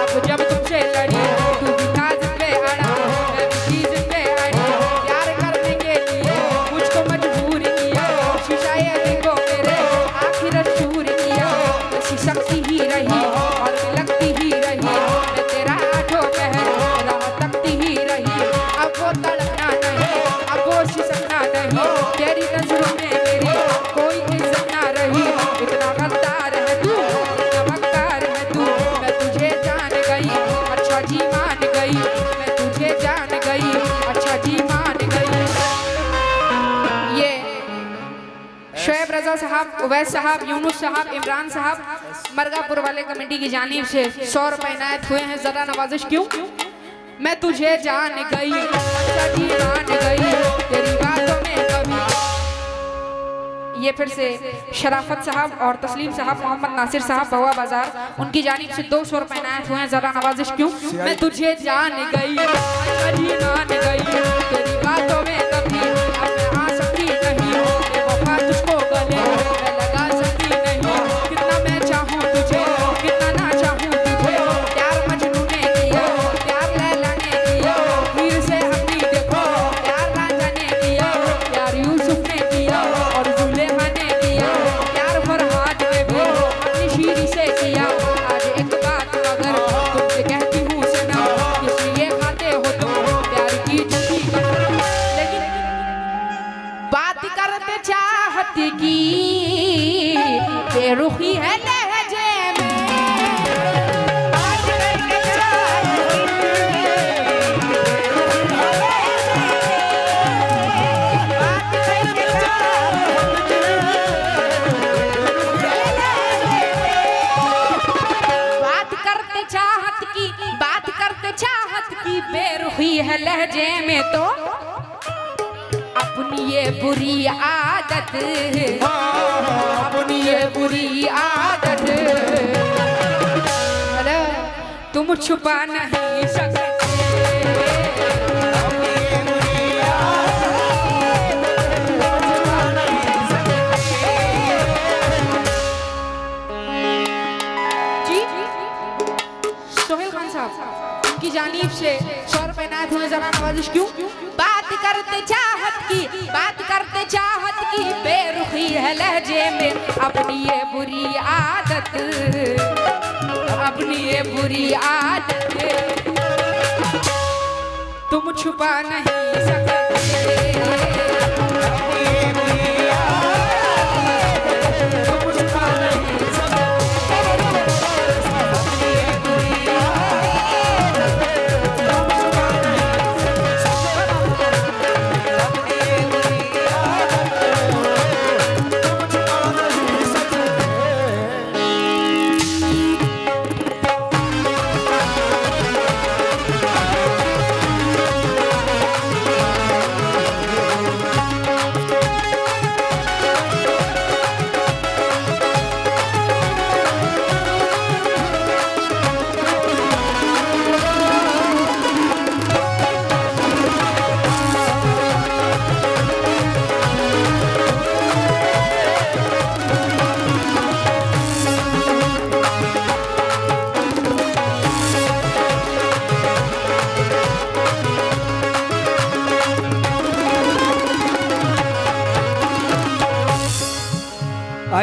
आप जब तुमसे लड़ी। तू भी काज पे अड़ा, मैं भी चीज पे अड़ी, प्यार करने के लिए मुझको मजबूर किया, शीशाए देखो मेरे आखिर शूर किया। ऐसी शक्ति ही रही और लगती ही रही, मैं तेरा आठों पहर राह तकती ही रही। अब वो तड़पना नहीं, अब वो सिसकना नहीं, तेरी नजरों में मेरी कोई इज्जत ना रही। इतना गद्दार है तू, इतना मक्कार है तू, मैं तुझे जान गई, अच्छा जी मान गई, मैं तुझे जान गई, अच्छा जी मान गई। ये शोएब रजा साहब, उवैस साहब, यूनुस साहब, इमरान साहब मरगापुर वाले कमेटी की जानिब से 100 रुपए इनायत हुए हैं। जरा नवाजिश क्यों? मैं तुझे जान गई, अच्छा जी मान गई, तेरी बातों में कभी। ये फिर से शराफत साहब और तस्लीम साहब, मोहम्मद नासिर साहब बवा बाजार, उनकी जानिब से 200 रुपए इनायत हुए हैं। जरा नवाजिश क्यों? मैं तुझे जान गई, अच्छा जी मान गई, तेरी बातों में कभी अब मैं आ सकती नहीं, बेवफा तुझको गले मैं लगा सकती नहीं। कितना मैं चाहूँ तुझे, कितना ना चाहूँ तुझे, प्यार मजनू ने किया, प्यार लैला ने किया, हीर से हमने देखो, प्यार राजा ने किया, प्यार यूसुफ ने किया और जुलेहा ने किया, प्यार फरहाद ने भी अपनी शीरी से किया। आज एक बात मगर तुमसे कहती हूँ सनम, इसलिए खाते हो तुम प्यार की झूठी कसम। लेकिन बात करते चाहत की बेरुखी है लहजे में, बात करते चाहत की, बात करते चाहत की बेरुखी है लहजे में, तो अपनी ये बुरी आदत, अपनी ये बुरी आदत अरे तुम छुपा नहीं सकते। जी सोहेल खान साहब, उनकी जानिब से 100 रुपए इनायत हुए। जरा नवाजिश क्यों? बात करते चाहत की, बात करते चाहत की बेरुखी है लहजे में, अपनी ये बुरी आदत, अपनी ये बुरी आदत तुम छुपा नहीं सकते। तुम छुपा नहीं सकते।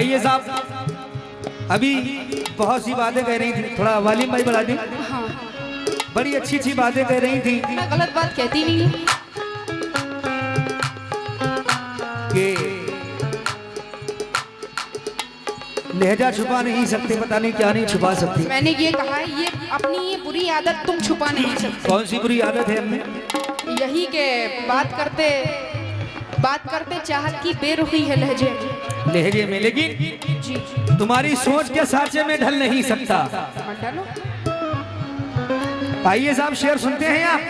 आइए साहब, अभी बहुत सी बातें कह रही थी, थोड़ा वॉल्यूम भाई बढ़ा दी। हाँ, बड़ी अच्छी अच्छी बातें कह रही थी मैं गलत बात कहती नहीं हूँ। कि लहजा छुपा नहीं सकते, पता नहीं क्या नहीं छुपा सकती। मैंने ये कहा है, ये अपनी ये बुरी आदत तुम छुपा नहीं सकते। कौन सी बुरी आदत है हमने? यही के बात करते चाहत की बेरुखी है लहजे में। लहजे में, लेकिन जी तुम्हारी सोच के साँचे में ढल नहीं सकता। मत डालो। आइए साहब, शेर सुनते हैं आप,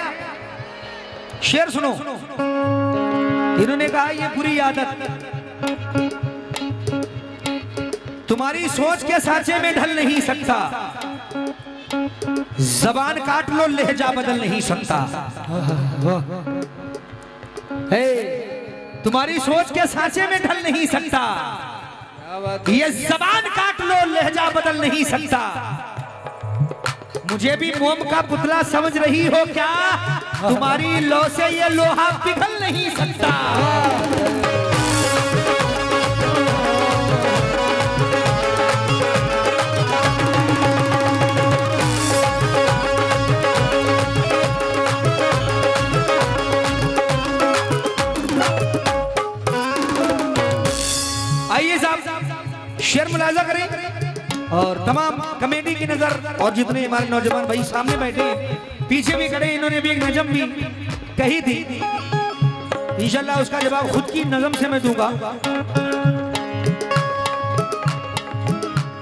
शेर सुनो। इन्होंने कहा ये बुरी आदत तुम्हारी सोच के साँचे में ढल नहीं सकता, जबान काट लो लहजा बदल नहीं सकता। हे, तुम्हारी सोच के साँचे में ढल नहीं सकता, ये जबान काट लो लहजा बदल नहीं सकता। मुझे भी मोम का पुतला समझ रही हो क्या? तुम्हारी लौ से ये लोहा पिघल नहीं सकता। आइए साहब, शेर मुलाजा करें और तमाम कमेटी की नजर और जितने हमारे नौजवान भाई सामने बैठे हैं, पीछे भी खड़े, इन्होंने भी एक नज़म भी कही थी। इंशाल्लाह उसका जवाब खुद की नज़म से मैं दूंगा।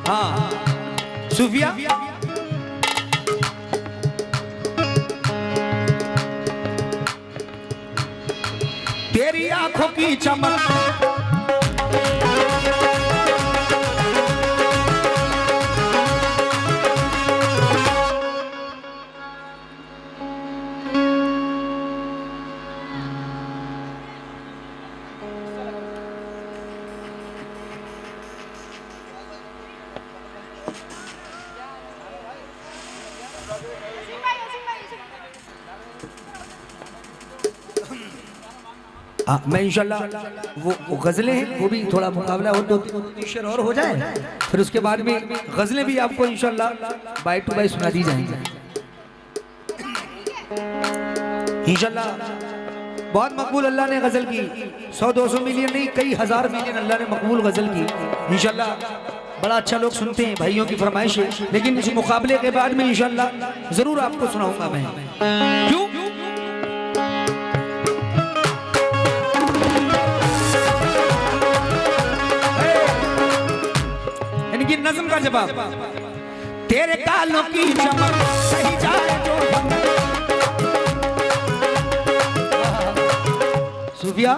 हाँ सूफिया, तेरी आंखों की चमक मैं इंशाल्लाह वो गज़लें हैं, वो भी थोड़ा मुकाबला हो, 2-3 शेर और हो जाए, फिर उसके बाद में गज़लें भी आपको इंशाल्लाह बाय टू बाय सुना दी जाएंगी इंशाल्लाह। बहुत मकबूल अल्लाह ने गज़ल की, 100-200 मिलियन नहीं, कई हज़ार मिलियन अल्लाह ने मकबूल गज़ल की इंशाल्लाह। बड़ा अच्छा लोग सुनते हैं, भाइयों की फरमाइश है, लेकिन इस मुकाबले के बाद में इंशाल्लाह ज़रूर आपको सुनाऊंगा मैं। क्यों? इनकी नज़म का जवाब, तेरे कालों की चमक सही जाए जो सूफिया,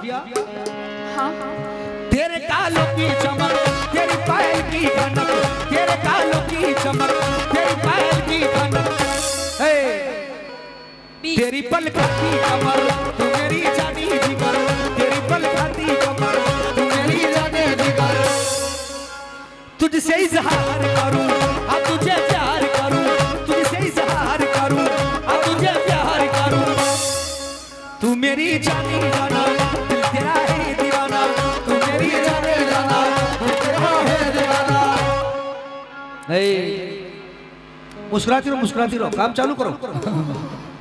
हाँ तेरे कालों की चमक, तेरी पायल की खनक, तेरे कालों की चमक, तेरी पायल की खनक, तेरी पलकों की कमर, तू मेरी जानी जिगर, तेरी पलकों की कमर, तू मेरी जानी जिगर। तुझसे इज़हार करूं, अब तुझे प्यार करूं, तुझसे इज़हार करूं, अब तुझे प्यार करूं। तू मेरी जानी जाना, दिल तेरा है दीवाना, तू मेरी जानी जाना, दिल तेरा है दीवाना। मुस्कुराती रहो, काम चालू करो।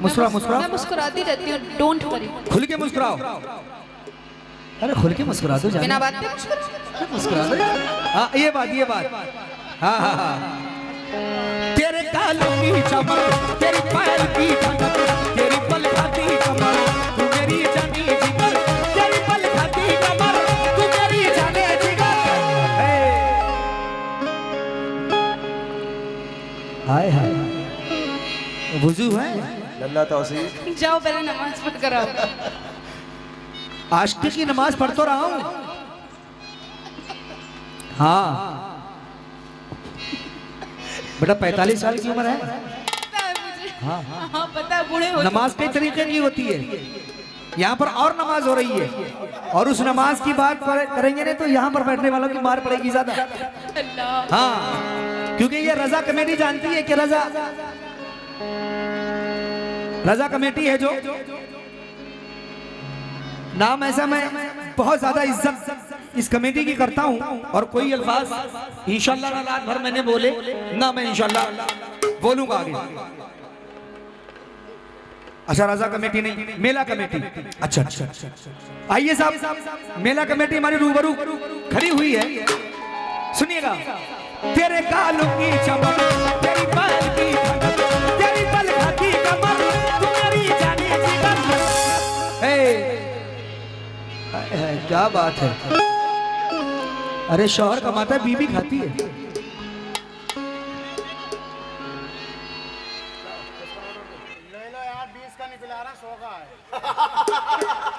मुस्कुराओ। मैं मुस्कुराती रहती हूँ, डोंट वरी। खुल के मुस्कुराओ। अरे खुल के मुस्कुरा दो, बिना बात के मुस्कुरा दो। हाँ ये बात। हाँ। तेरे कालों की चमक, तेरी पायल की खनक, तेरी पलकों की कमर, तू मेरी जानी जिगर, तेरी पलकों की कमर, तू मेरी जानी जिगर। हाय वुजू है, अल्लाह तौसीक। जाओ पहले नमाज पढ़ कर आओ। आशिकी की नमाज पढ़ तो रहा हूँ। हाँ बेटा, 45 साल की उम्र है। पता है मुझे। हाँ पता है, बूढ़े हो नमाज कई तरीके की होती है, यहाँ पर और नमाज हो रही है, और उस नमाज की बात करेंगे ना तो यहाँ पर बैठने वालों की मार पड़ेगी ज्यादा। अल्लाह। हाँ क्योंकि ये रजा कमेटी जानती है कि रजा कमेटी है जो नाम ऐसा मैं बहुत ज्यादा इज्जत इस कमेटी की करता हूँ और कोई अल्फाज इंशाल्लाह ना रात भर मैंने बोले ना मैं इंशाल्लाह बोलूंगा आगे। अच्छा रजा कमेटी नहीं, मेला कमेटी। अच्छा अच्छा आइए साहब, मेला कमेटी हमारी रूबरू खड़ी हुई है, सुनिएगा। तेरे गालों की चमक, तेरी बाल की धड़क, तेरी पलकों की कमर, तू मेरी जाने जिगर। क्या बात है, अरे शौहर कमाता है बीवी खाती है।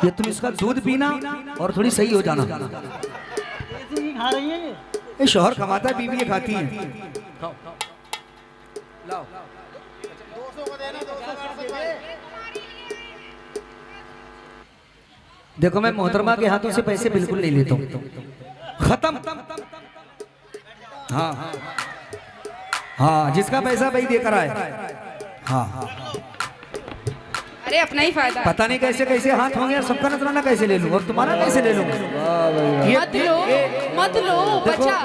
ये तुम इसका दूध पीना और थोड़ी सही हो जाना। खा रही है ये शौहर कमाता है बीवी ये खाती है। लाओ देखो मैं मोहतरमा के हाथों से पैसे बिल्कुल नहीं लेता हूँ, खत्म। हाँ हाँ जिसका पैसा वही देकर आए। हाँ अरे अपना ही फायदा। पता नहीं कैसे कैसे हाथ होंगे, सबका नजराना कैसे ले लूं और तुम्हारा कैसे ले लूं। मत लो बचा,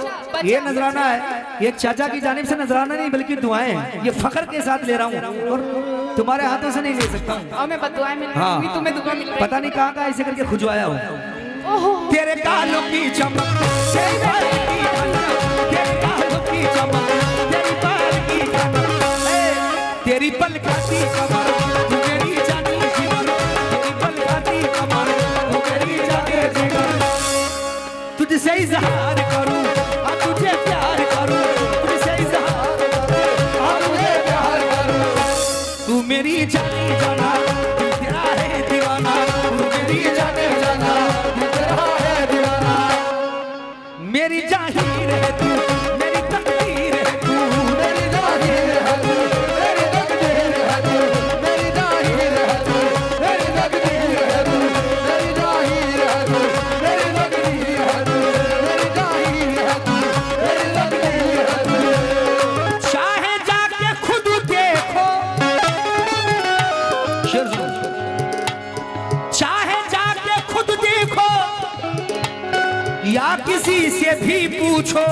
ये नजराना है, ये चाचा की जानिब से नजराना नहीं बल्कि दुआएं हैं। ये फख्र के साथ ले रहा हूँ और तुम्हारे हाथों से नहीं ले सकता हूँ। और मैं बददुआएं मिल रही हाँ, हूँ, तुम्हें दुआ मिल रही है। पता नहीं कहाँ का ऐसे करके खुजवाया हूँ। तेरे गालों की चमक, तेरी बाल की धड़क, तेरे गालों की चमक, तेरी बाल की धड़क, तेरी पलकों की कमर, तू मेरी जानी जिगर, तेरी पलकों की कमर, तू मेरी जानी जिगर। तुझसे इज़हार करूं हाँ तुझे प्यार करूं, तुझसे इज़हार करूं हाँ तुझे प्यार करूं। तू मेरी जानी जाना, तू तेरा है दीवाना, तू मेरी जाने जाना, तू तेरा है दीवाना। मेरी जाहीर है तू, मेरी तकदीर है तू, मेरी जाहीर है तू, मेरी तकदीर है तू, मेरी जाहीर है तू, मेरी तकदीर है तू, मेरी जाहीर है तू, मेरी तकदीर है तू, मेरी जाहीर है तू, मेरी तकदीर है तू। चाहे जाके खुद देखो, शेर सुनो, चाहे जाके खुद देखो या किसी से भी पूछो,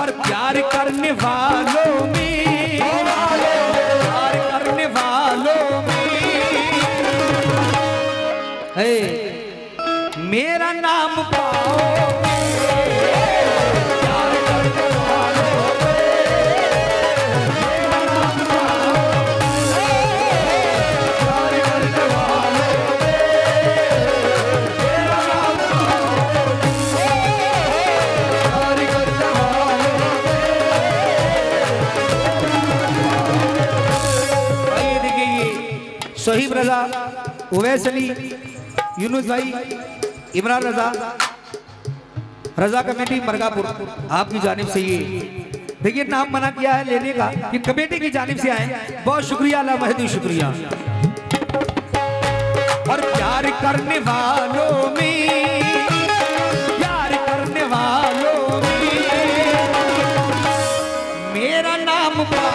और प्यार करने वालों में, प्यार करने वालों में मेरा नाम पाओगे। प्यार करने वालों में मेरा नाम पाओगे, प्यार करने वालों में मेरा नाम पाओगे, प्यार करने वालों में। ये देखिए ये सोहिब रजा, उवैस अली, यूनुस भाई, इमरान रजा, रजा कमेटी मरगापुर आपकी जानिब से ये देखिए नाम मना किया है लेने का, ये कमेटी की जानिब से आए। बहुत शुक्रिया, अल्लाह महदी शुक्रिया। और प्यार करने वालों में, प्यार करने वालों में मेरा नाम पाओ।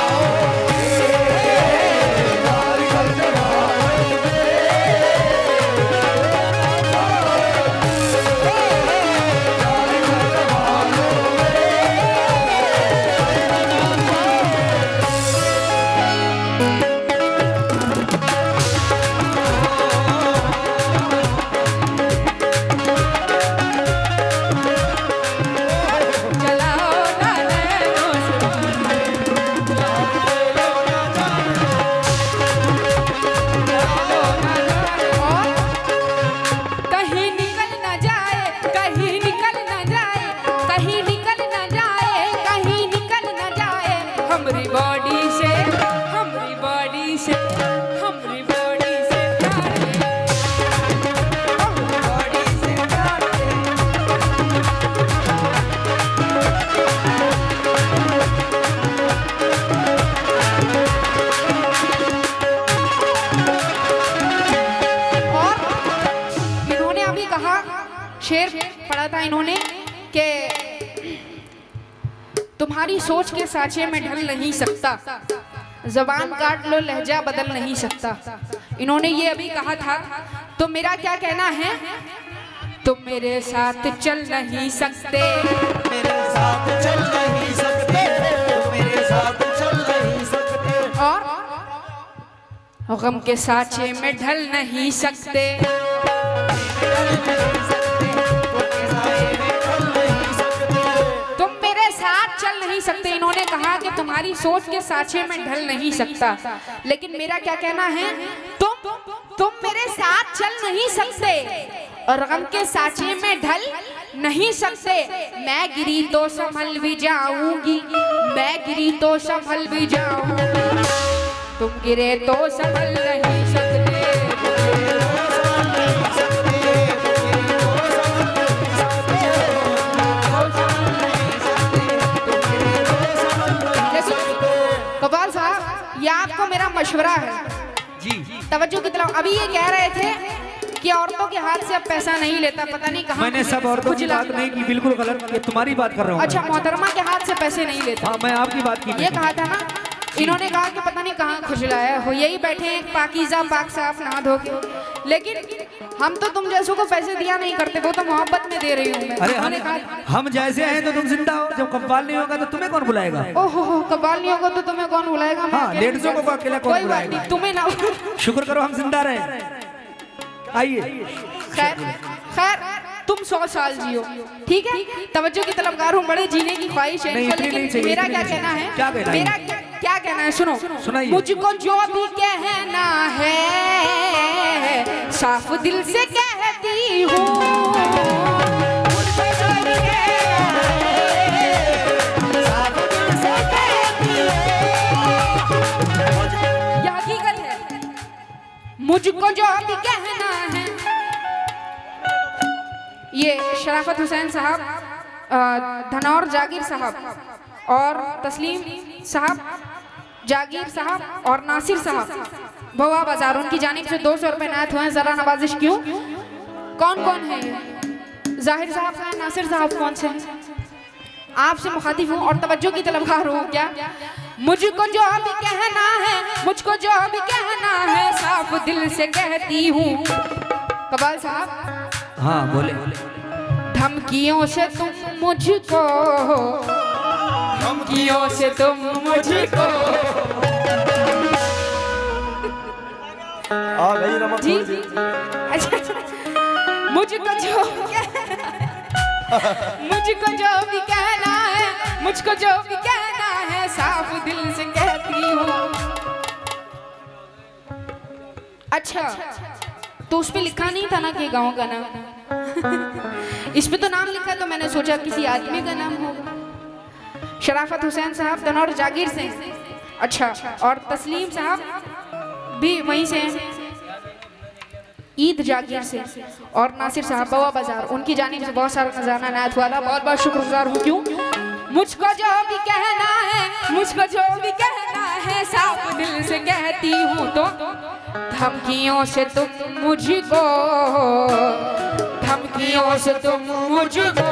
शेर पढ़ा था इन्होंने कि तुम्हारी सोच के साँचे में ढल नहीं सकता, जबान काट लो लहजा बदल नहीं सकता। इन्होंने ये अभी कहा था तो मेरा क्या कहना है, तुम मेरे साथ चल नहीं सकते, मेरे साथ चल नहीं सकते, मेरे साथ चल नहीं सकते, और गम के साँचे में ढल नहीं सकते। तुम मेरे साथ चल नहीं सकते। इन्होंने कहा कि तुम्हारी सोच के साँचे में ढल नहीं सकता, लेकिन मेरा क्या कहना है, तुम मेरे साथ चल नहीं सकते और गम के साँचे में ढल नहीं सकते। मैं गिरी तो संभल भी जाऊंगी, मैं गिरी तो संभल भी जाऊंगी, तुम गिरे तो संभल नहीं सकते। कबाल साहब, ये आपको मेरा मशवरा है जी तवज्जो की तरफ। अभी ये कह रहे थे कि औरतों के हाथ से अब पैसा नहीं लेता, पता नहीं कहाँ। मैंने सब औरतों की बात नहीं की, बिल्कुल गलत, ये तुम्हारी बात कर रहा हूँ। अच्छा, मोहतरमा के हाथ से पैसे नहीं लेता। हाँ, मैं आपकी बात की। ये कहा था ना, इन्होंने कहा कि पता नहीं कहाँ खुजलाया हो, यही बैठे हैं पाकीज़ा पाक साफ नहा धो के। लेकिन हम तो तुम जैसों को पैसे दिया नहीं करते, वो तो मोहब्बत में दे रही हूँ मैं। अरे हम जैसे हैं तो तुम जिंदा हो, जब कव्वाल नहीं होगा तो तुम्हें कौन बुलाएगा? ओहो, कव्वाल नहीं होगा तो तुम्हें कौन बुलाएगा? हाँ, लेडीजों को अकेला कौन कोई बात बुलाएगा? नहीं, तुम्हें ना। शुक्र करो हम जिंदा रहे। आइए। खैर खैर, तुम 100 साल जियो, ठीक है? तवज्जो की तलबगार हूँ, बड़े जीने की ख्वाहिश है, लेकिन मेरा क्या कहना है, मेरा क्या कहना है, सुनो। मुझको जो भी कहना है साफ दिल से कहती हूँ, यह हकीकत है। मुझको जो भी कहना है, ये शराफत हुसैन साहब, धनौर जागीर साहब और तस्लीम साहब, जागीर साहब और नासिर साहब, भवा बाजार, उनकी जानिब से 200 रुपए नायत हुए हैं। जरा नवाजिश क्यों? कौन कौन है ये? जाहिर साहब हैं, नासिर साहब कौन से हैं? आपसे मुखातिब हूँ और तवज्जो की तलबगार हूँ। क्या मुझको जो भी कहना है, मुझको जो भी कहना है साफ दिल से कहती हूँ। कबाल साहब, हाँ बोले। धमकियों से तुम मुझको, धमकियों से तुम मुझको, आ गई रमक जी जी, अच्छा, मुझको जो मुझको जो भी कहना है, मुझको जो भी कहना है साफ दिल से कहती हूँ। अच्छा, तो उस पे लिखा नहीं था ना कि गाँव का नाम? इस पे तो नाम लिखा, तो मैंने सोचा किसी आदमी का नाम होगा। शराफत हुसैन साहब धनौर जागीर से, अच्छा, और तस्लीम साहब भी वहीं से हैं, ईद जागीर से, और नासिर साहब बवा बाजार, उनकी जानिब से बहुत सारा खजाना नायत वाला, बहुत बहुत शुक्रगुजार हूँ। क्यों? मुझको जो भी कहना है, मुझको जो भी कहना है साफ दिल से कहती हूँ। तो धमकियों से तुम मुझको, धमकियों से तुम मुझको